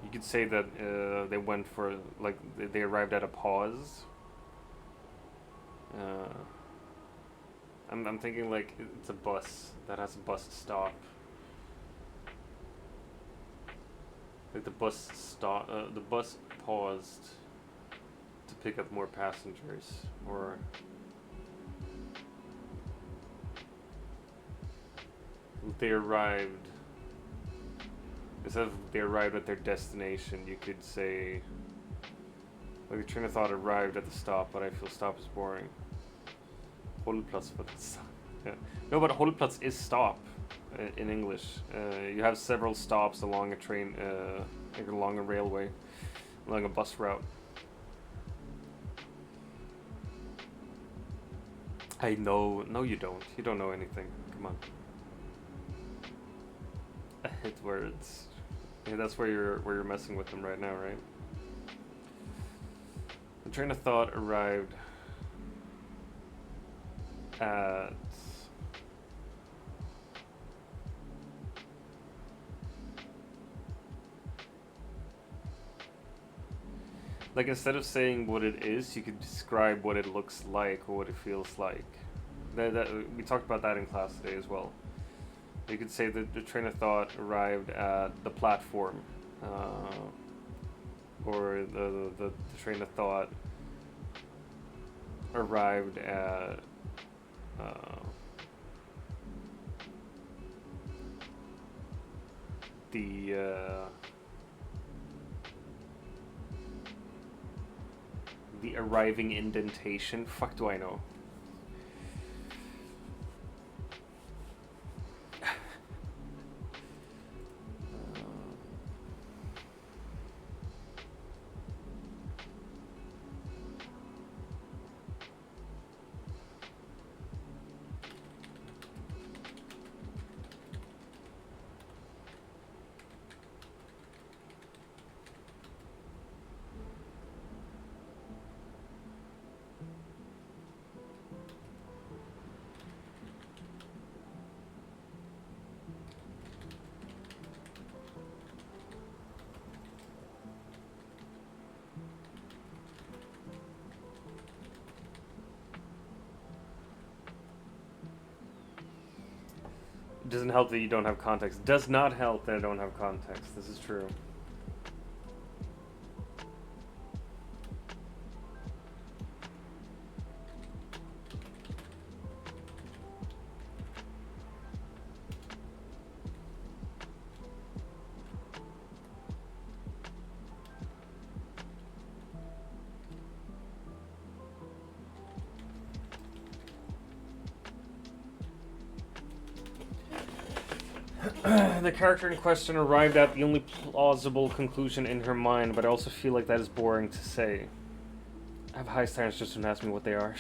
You could say that they went for, like, they arrived at a pause. I'm thinking like it's a bus that has a bus stop. Like the bus paused to pick up more passengers, or they arrived. Instead of they arrived at their destination, you could say, like, the train of thought arrived at the stop, but I feel stop is boring. Hållplats, but yeah. No, but hållplats is stop in English. You have several stops along a train, like along a railway, along a bus route. I know. No, you don't. You don't know anything. Come on. I hate words. Yeah, that's where you're messing with them right now, right? The train of thought arrived at like, instead of saying what it is, you could describe what it looks like or what it feels like. That we talked about that in class today as well. You could say that the train of thought arrived at the platform, or the train of thought arrived at the arriving indentation. Fuck do I know? It doesn't help that you don't have context. Does not help that I don't have context. This is true. The character in question arrived at the only plausible conclusion in her mind, but I also feel like that is boring to say. I have high standards, just don't ask me what they are.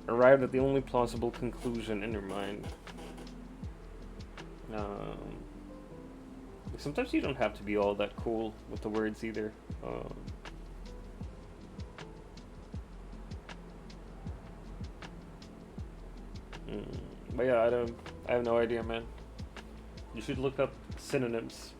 Arrived at the only plausible conclusion in her mind. Sometimes you don't have to be all that cool with the words either. But yeah, I have no idea, man. You should look up synonyms.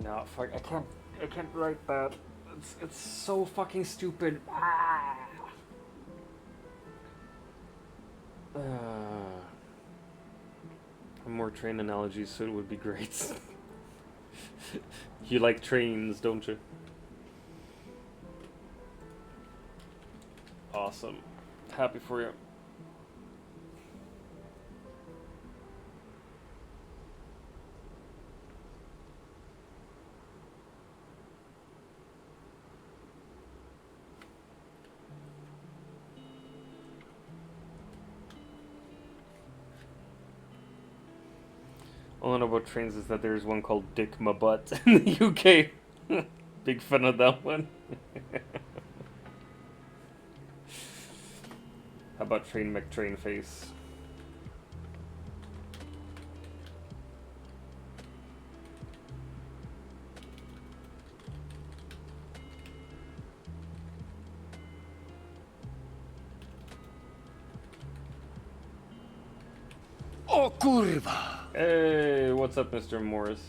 No, fuck, I can't write that. It's so fucking stupid. Ah. More train analogies, so it would be great. You like trains, don't you? Awesome. Happy for you. All I know about trains is that there's one called Dick My Butt in the UK. Big fan of that one. How about Train McTrain Face? O kurwa! Hey, what's up, Mr. Morris?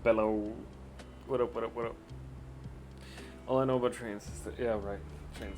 Bellow. What up, what up, what up? All I know about trains is that, yeah, right. Trains.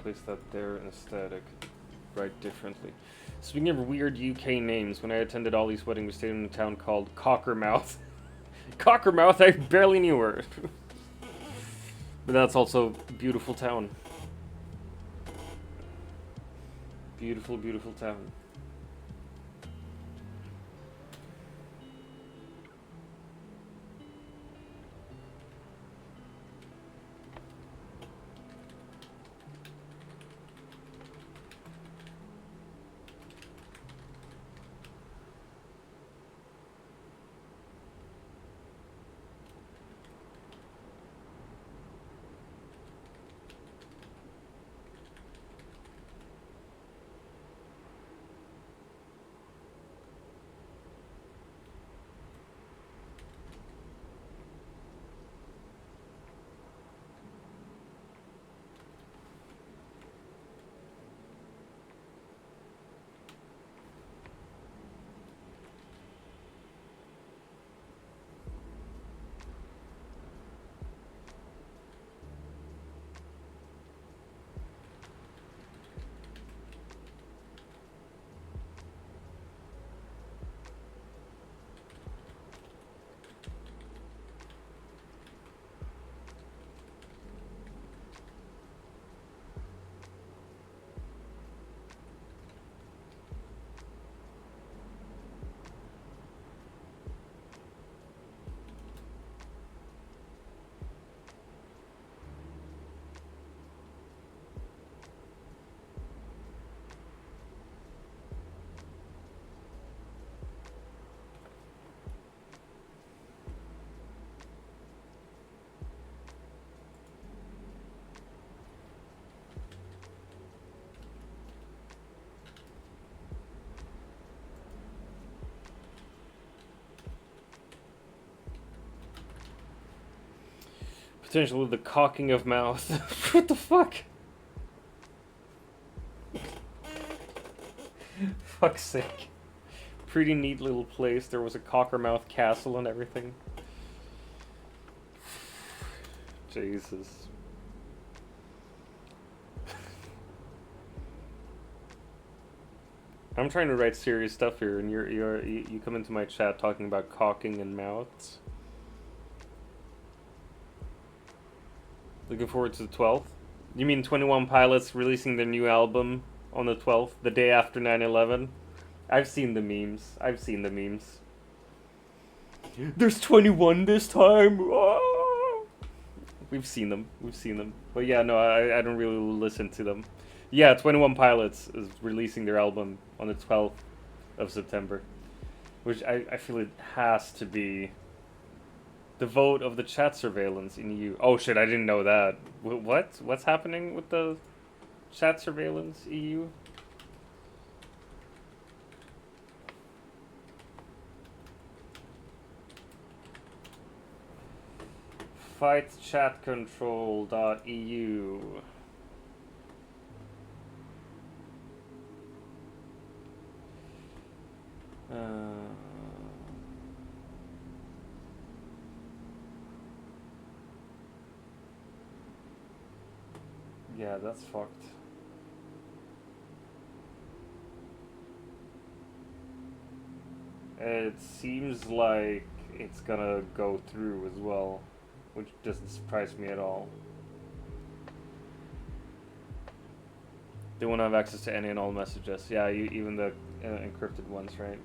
Place that there instead, I could write differently. Speaking of weird UK names, when I attended Ollie's wedding, we stayed in a town called Cockermouth. Cockermouth, I barely knew her. But that's also a beautiful town. Beautiful, beautiful town. Potentially the cocking of mouth. What the fuck? Fuck's sake. Pretty neat little place. There was a Cockermouth castle and everything. Jesus. I'm trying to write serious stuff here, and you come into my chat talking about cocking and mouths. Looking forward to the 12th. You mean 21 Pilots releasing their new album on the 12th, the day after 9/11? I've seen the memes. I've seen the memes. There's 21 this time. Oh! We've seen them. We've seen them. But yeah, no, I don't really listen to them. Yeah, 21 Pilots is releasing their album on the 12th of September. Which I feel it has to be the vote of the chat surveillance in EU. Oh shit, I didn't know that. What? What's happening with the chat surveillance EU? Fightchatcontrol.eu. Yeah, that's fucked. It seems like it's gonna go through as well, which doesn't surprise me at all. They won't have access to any and all messages. Yeah, even the encrypted ones, right?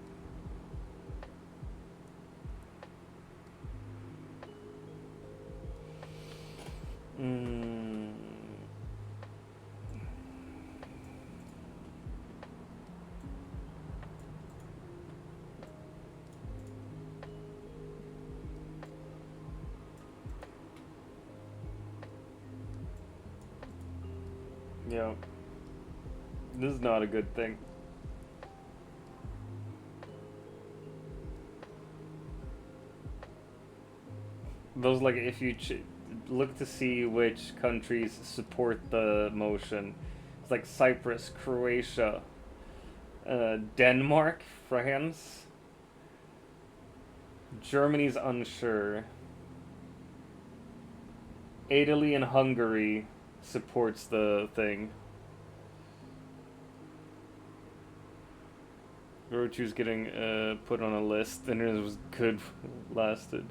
Yeah. This is not a good thing. Those, like, if you look to see which countries support the motion, it's like Cyprus, Croatia, Denmark, France, Germany's unsure, Italy and Hungary supports the thing. Rochu's getting put on a list, and it was good lasted.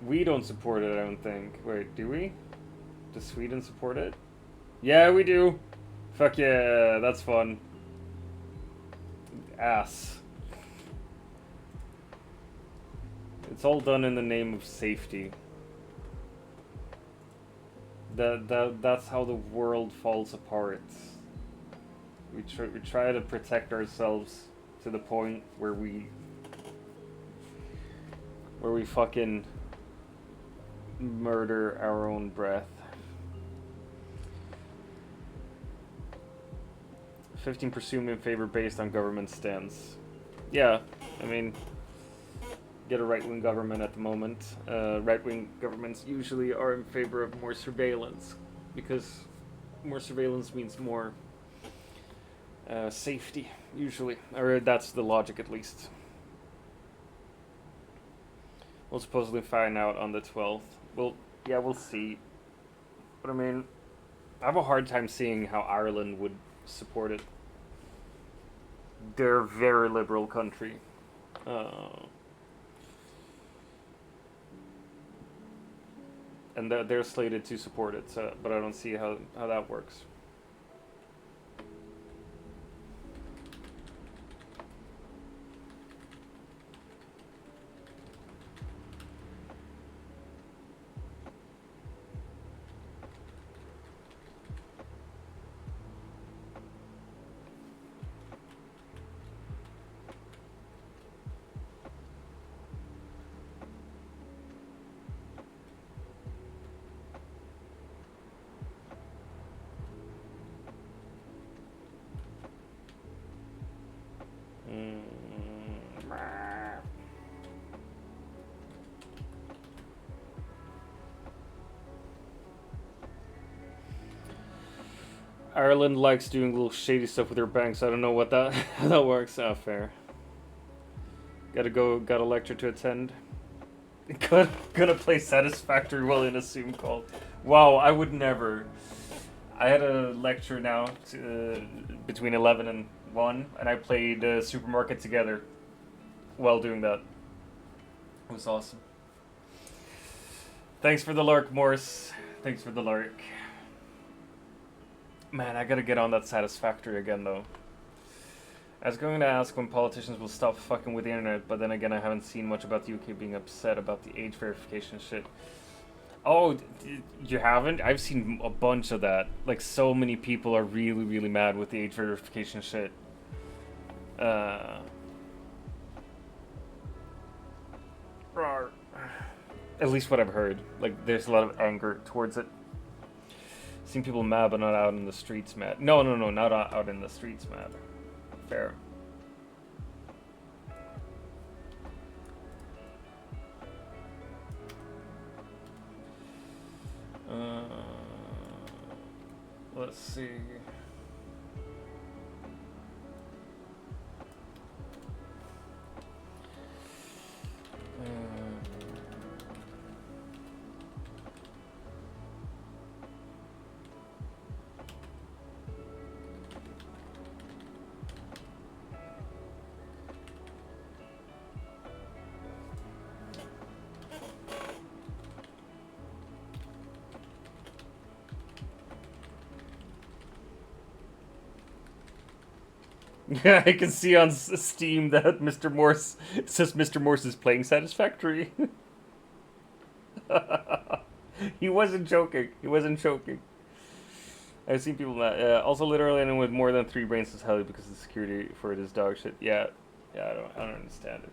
We don't support it, I don't think. Wait, do we? Does Sweden support it? Yeah, we do. Fuck yeah, that's fun. Ass. It's all done in the name of safety. That's how the world falls apart. We try to protect ourselves to the point where we fucking murder our own breath. 15 presumed in favor based on government stance. Yeah, I mean, get a right-wing government at the moment. Right-wing governments usually are in favor of more surveillance, because more surveillance means more safety, usually. Or that's the logic, at least. We'll supposedly find out on the 12th. Well, yeah, we'll see. But I mean, I have a hard time seeing how Ireland would support it. They're a very liberal country. And they're slated to support it, so, but I don't see how that works. Ireland likes doing little shady stuff with their banks. I don't know what that how that works. Oh, fair. Got a lecture to attend. Gonna play Satisfactory while in a Zoom call. Wow, I would never. I had a lecture now between 11 and 1, and I played Supermarket Together while doing that. It was awesome. Thanks for the lurk, Morse. Thanks for the lurk. Man, I gotta get on that Satisfactory again, though. I was going to ask when politicians will stop fucking with the internet, but then again, I haven't seen much about the UK being upset about the age verification shit. Oh, you haven't? I've seen a bunch of that. Like, so many people are really, really mad with the age verification shit. At least what I've heard. Like, there's a lot of anger towards it. Seen people mad, but not out in the streets mad. No, not out in the streets mad. Fair. Let's see. Yeah, I can see on Steam that Mr. Morse, it says Mr. Morse is playing Satisfactory. He wasn't joking. He wasn't joking. I've seen people that. Also, literally anyone with more than 3 brains is hell because the security for it is dog shit. Yeah, I don't understand it.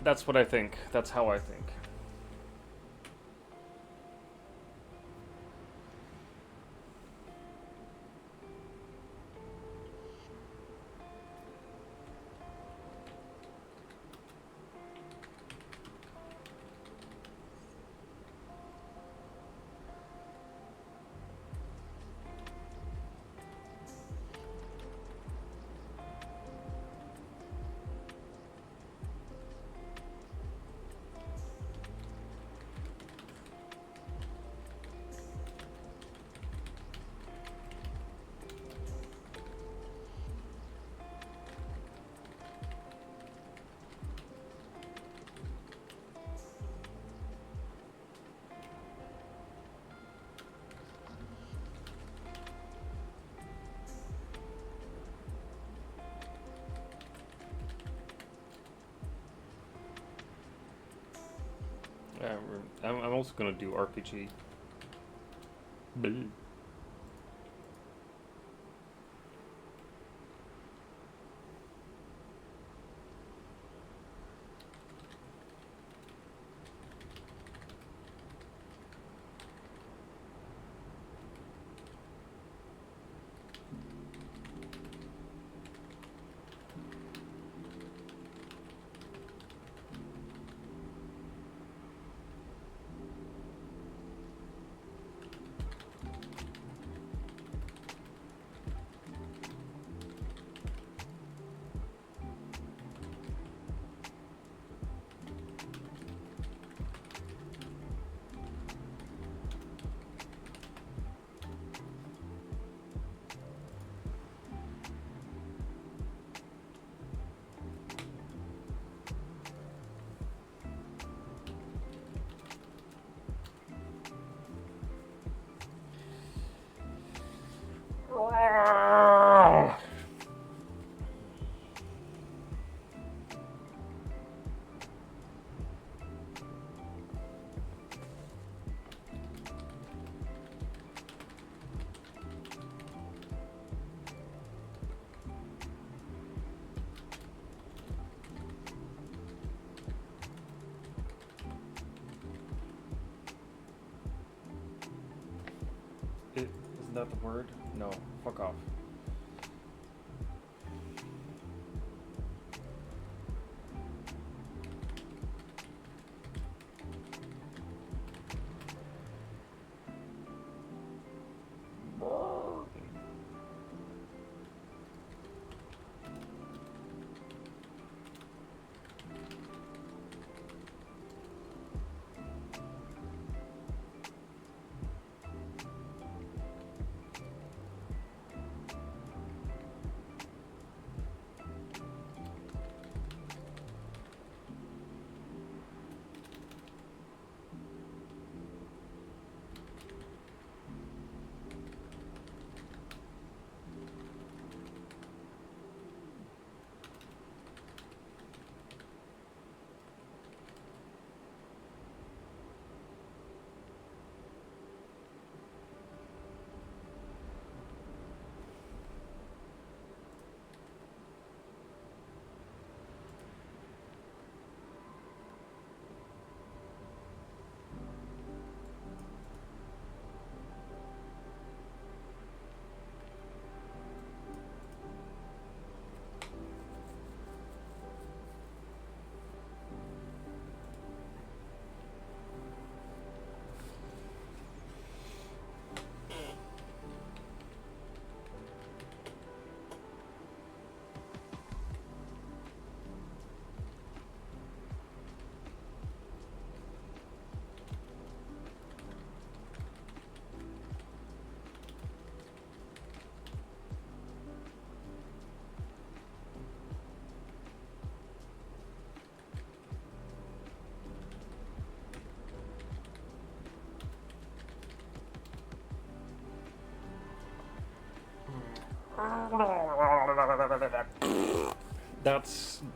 That's what I think. That's how I think. I'm also gonna do RPG. Bleh. that the word? No. Fuck off.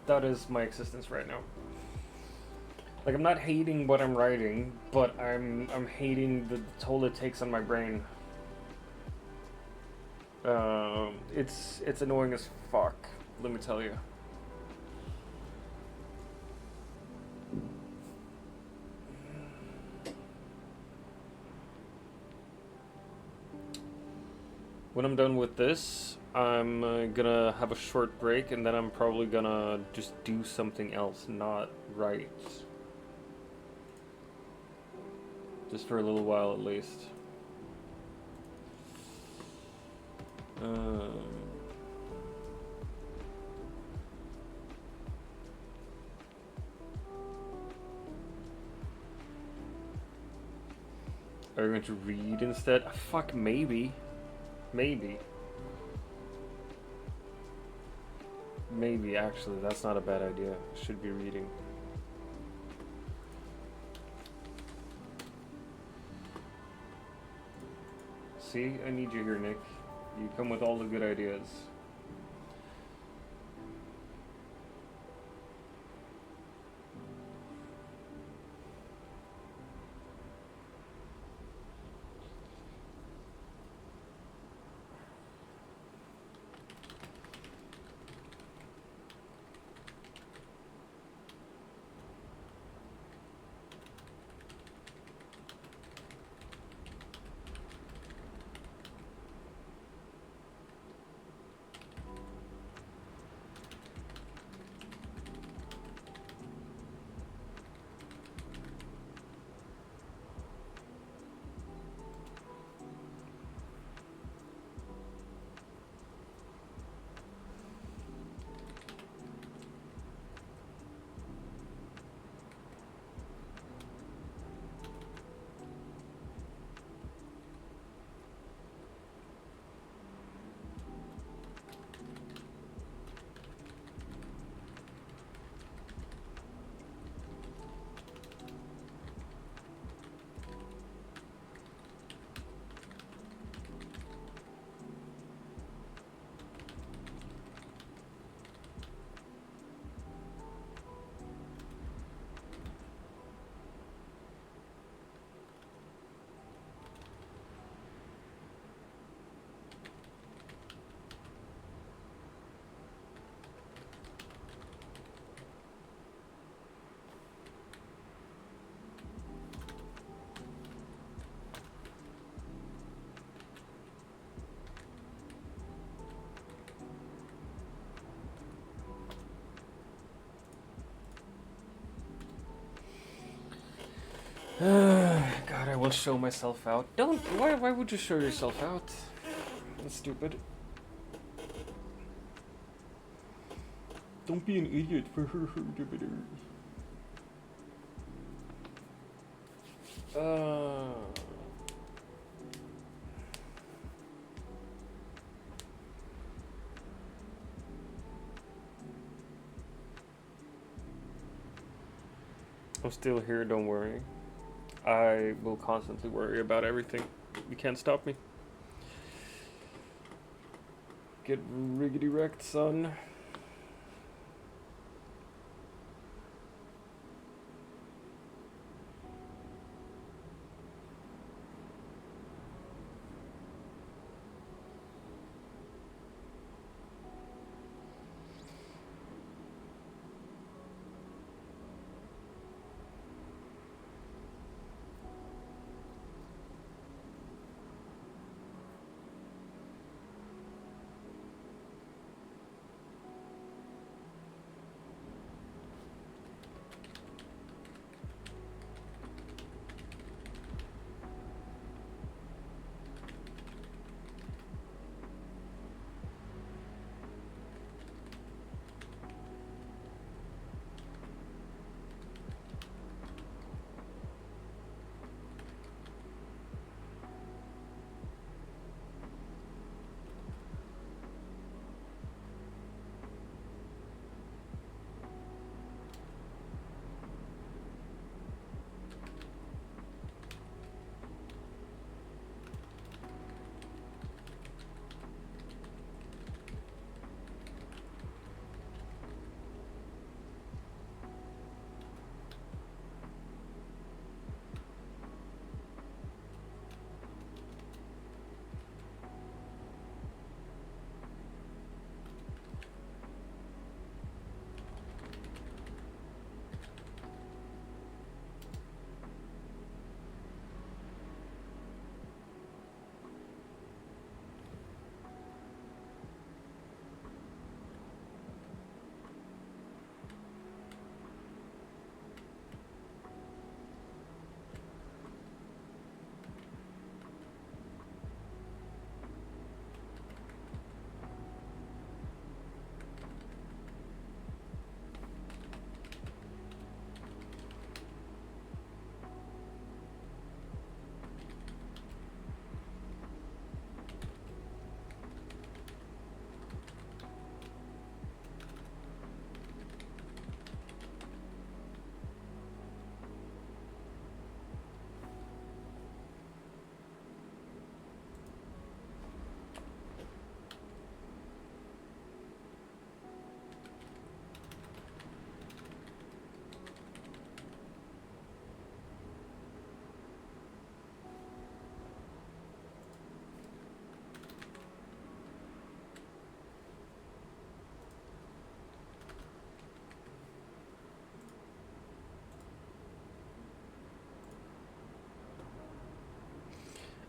That is my existence right now. Like, I'm not hating what I'm writing, but I'm hating the toll it takes on my brain. It's annoying as fuck, let me tell you. When I'm done with this, I'm gonna have a short break, and then I'm probably gonna just do something else, not write. Just for a little while at least. Are you going to read instead? Fuck, maybe. Maybe. Maybe, actually, that's not a bad idea. I should be reading. See? I need you here, Nick. You come with all the good ideas. God, I will show myself out. Don't. Why would you show yourself out? That's stupid. Don't be an idiot. I'm still here, don't worry. I will constantly worry about everything. You can't stop me. Get riggedy wrecked, son.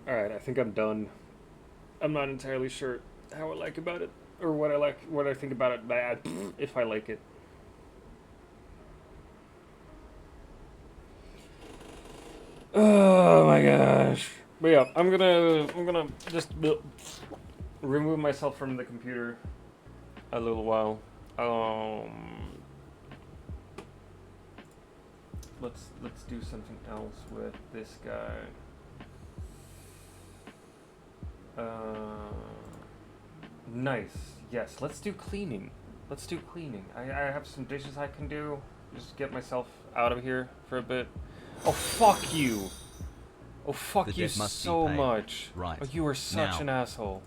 Alright, I think I'm done. I'm not entirely sure how I like about it, or what I think about it bad, if I like it. Oh my gosh. But yeah, I'm gonna just remove myself from the computer a little while. Let's do something else with this guy. Nice. Yes, let's do cleaning. Let's do cleaning. I have some dishes I can do. Just get myself out of here for a bit. Oh, fuck you. Oh, fuck you so much. Right. Oh, you are such an asshole.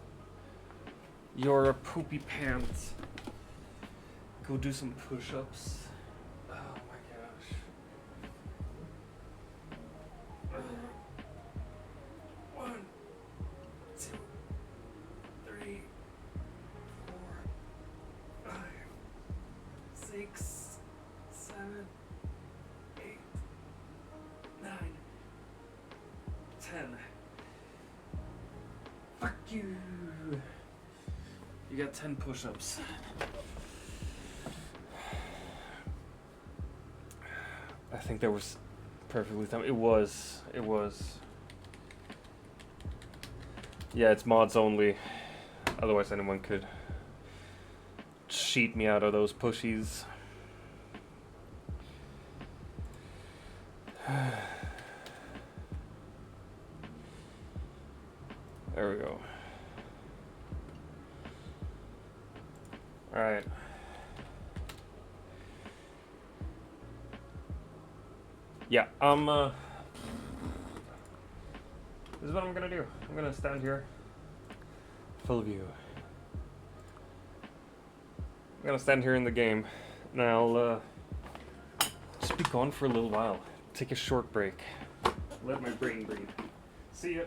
You're a poopy pants. Go do some push-ups. Oh my gosh. 1, 2, 3, 4, 5, 6, 7, 8, 9, 10. Fuck you. You got 10 push-ups. I think there was perfectly timed. It was. It was. Yeah, it's mods only. Otherwise, anyone could cheat me out of those pushies. There we go. Alright. Yeah, this is what I'm gonna do. I'm gonna stand here. Full view. I'm gonna stand here in the game, and I'll, just be gone for a little while. Take a short break. Let my brain breathe. See ya.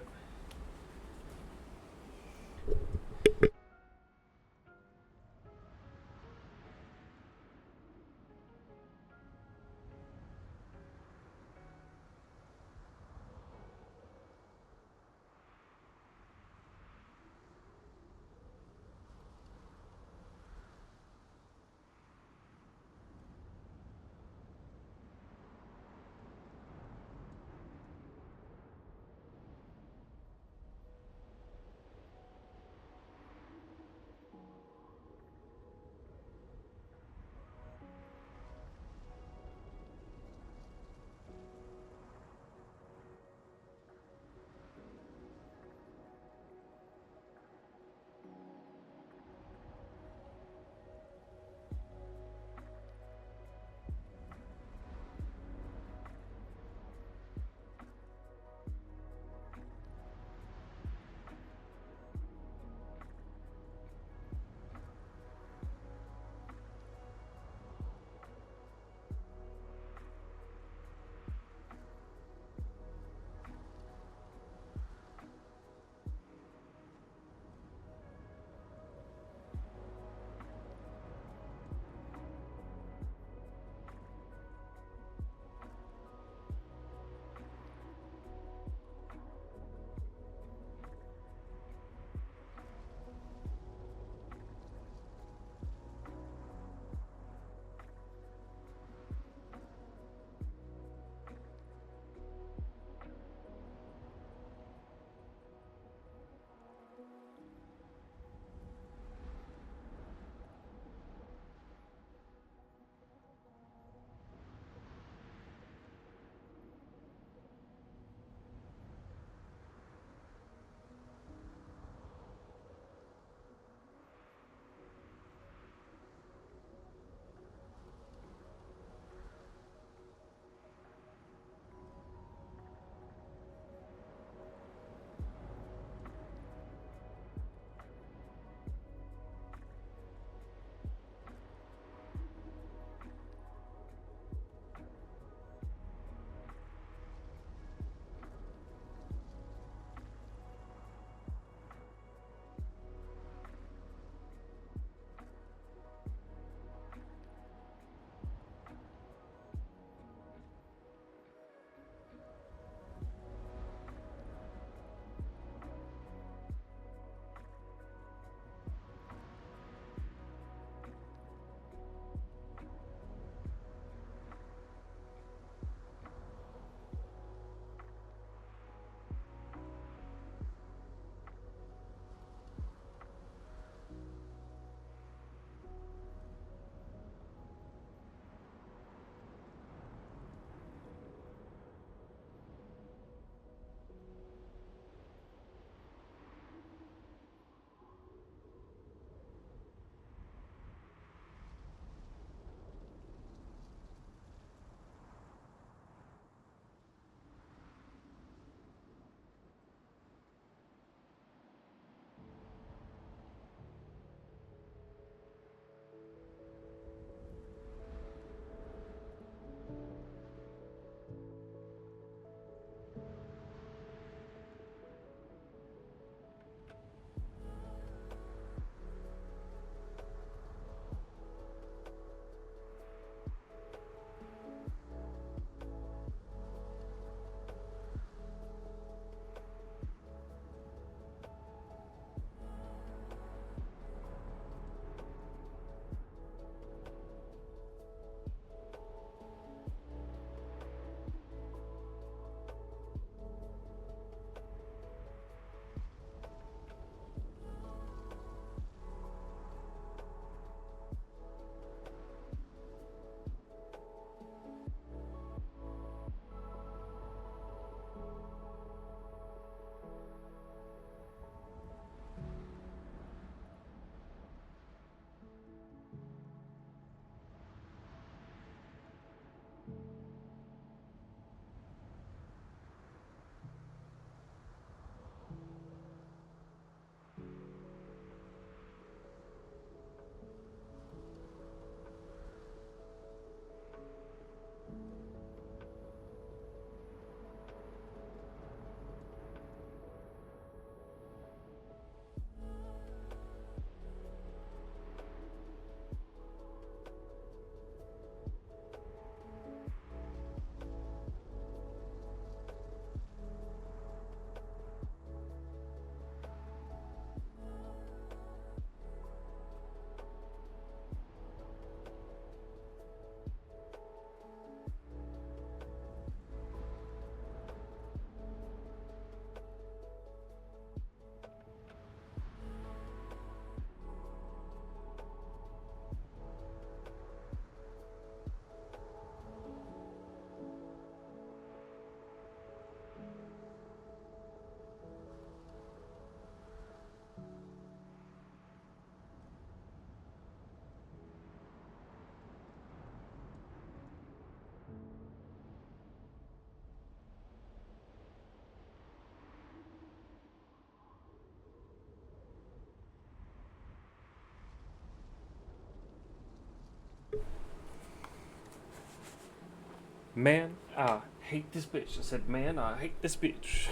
Man, I hate this bitch. I said, man, I hate this bitch.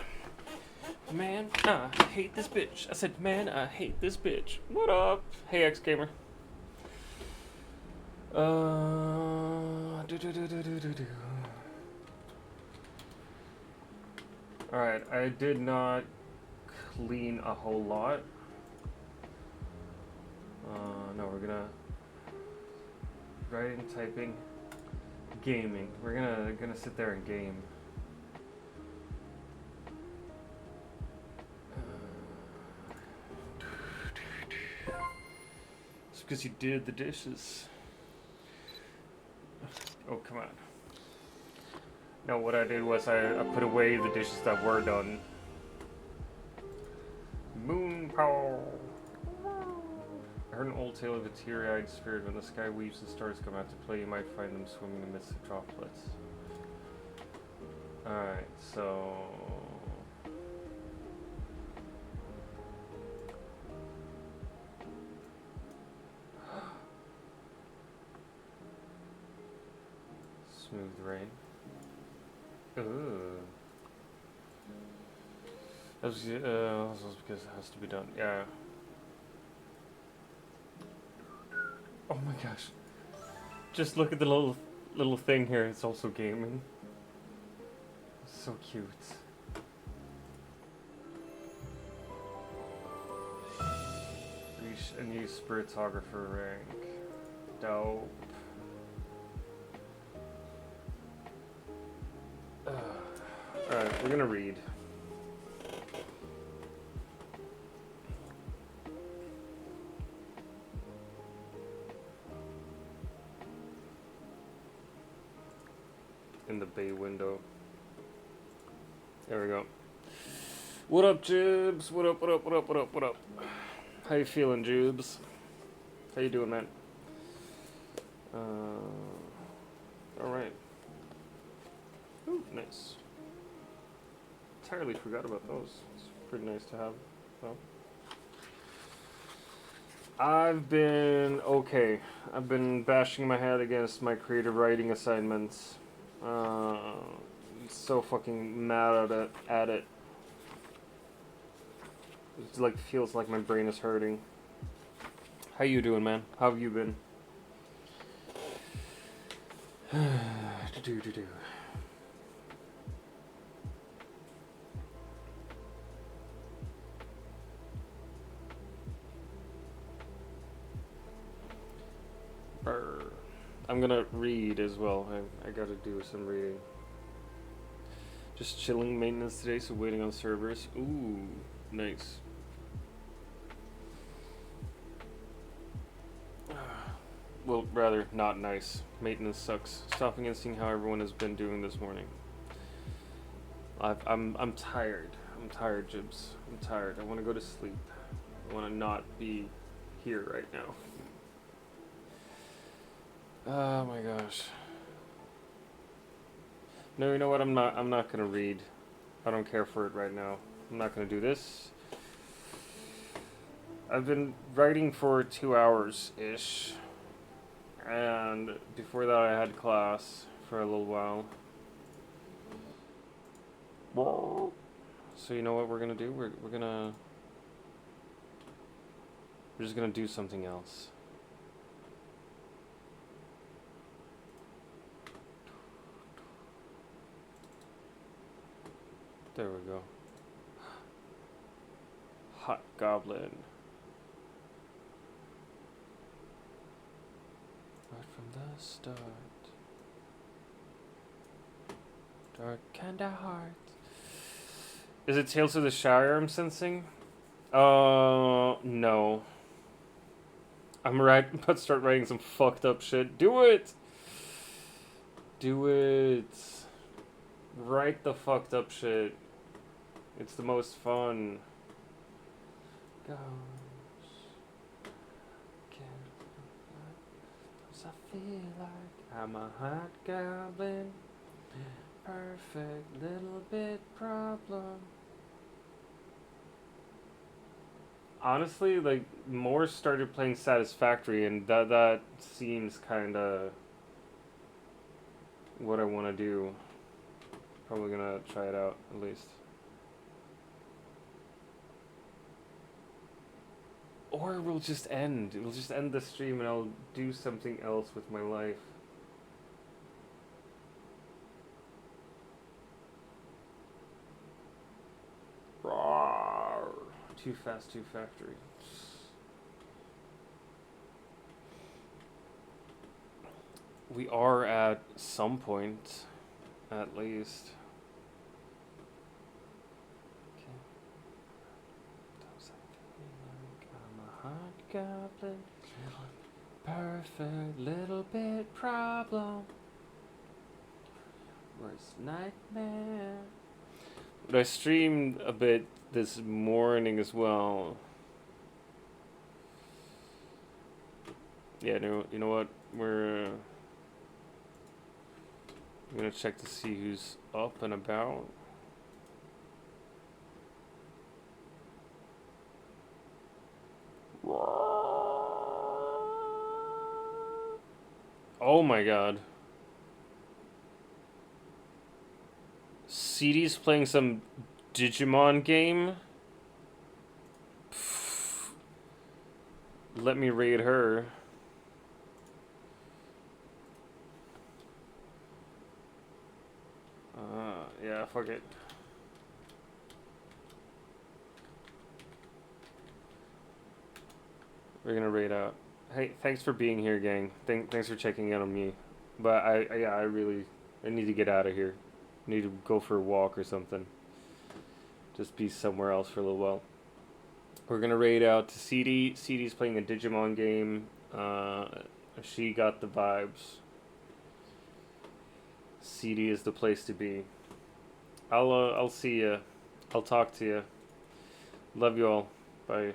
Man, I hate this bitch. I said, man, I hate this bitch. What up? Hey, X-Gamer. Alright, I did not clean a whole lot. No, we're gonna... Writing, typing, gaming. We're gonna sit there and game. It's because you did the dishes. Oh, come on. No, what I did was I put away the dishes that were done. Moon power. I heard an old tale of a teary-eyed spirit. When the sky weeps and stars come out to play, you might find them swimming amidst the droplets. Alright, so... Smooth rain. Ooh. That's because it has to be done. Yeah. Oh my gosh. Just look at the little thing here. It's also gaming. So cute. Reach a new spiritographer rank. Dope. Alright, we're gonna read. In the bay window. There we go. What up, Jibs? What up, what up, what up, what up, what up? How you feeling, Jibs? How you doing, man? Alright. Ooh, nice. Entirely forgot about those. It's pretty nice to have, though. I've been okay. I've been bashing my head against my creative writing assignments. So fucking mad at it. It like feels like my brain is hurting. How you doing, man? How have you been? I'm gonna read as well. I gotta do some reading. Just chilling maintenance today, so waiting on servers. Ooh, nice. Well, rather not nice. Maintenance sucks. Stopping and seeing how everyone has been doing this morning. I'm tired. I'm tired, Jibs. I'm tired. I want to go to sleep. I want to not be here right now. Oh my gosh. No, you know what? I'm not gonna read. I don't care for it right now. I'm not gonna do this. I've been writing for 2 hours-ish. And before that I had class for a little while. So you know what we're gonna do? We're just gonna do something else. There we go. Hot Goblin. Right from the start. Dark and a heart. Is it Tales of the Shire I'm sensing? No. I'm about to start writing some fucked up shit. Do it! Do it. Write the fucked up shit. It's the most fun. Goes. I feel like I'm a hot goblin. Perfect little bit problem. Honestly, like, more started playing Satisfactory, and that seems kinda what I want to do. Probably gonna try it out at least. Or we'll just end. We'll just end the stream and I'll do something else with my life. Rawr. Too fast, too factory. We are at some point, at least. I'm a hot goblin, perfect little bit problem. Worst nightmare. But I streamed a bit this morning as well. Yeah, you know what? I'm gonna check to see who's up and about. Oh my god. CD's playing some Digimon game? Pff. Let me raid her. Yeah, fuck it. We're gonna raid out. Hey, thanks for being here, gang. Thanks for checking in on me. But I need to get out of here. I need to go for a walk or something. Just be somewhere else for a little while. We're gonna raid out to CD. CD's playing a Digimon game. She got the vibes. CD is the place to be. I'll see ya. I'll talk to ya. Love you all. Bye.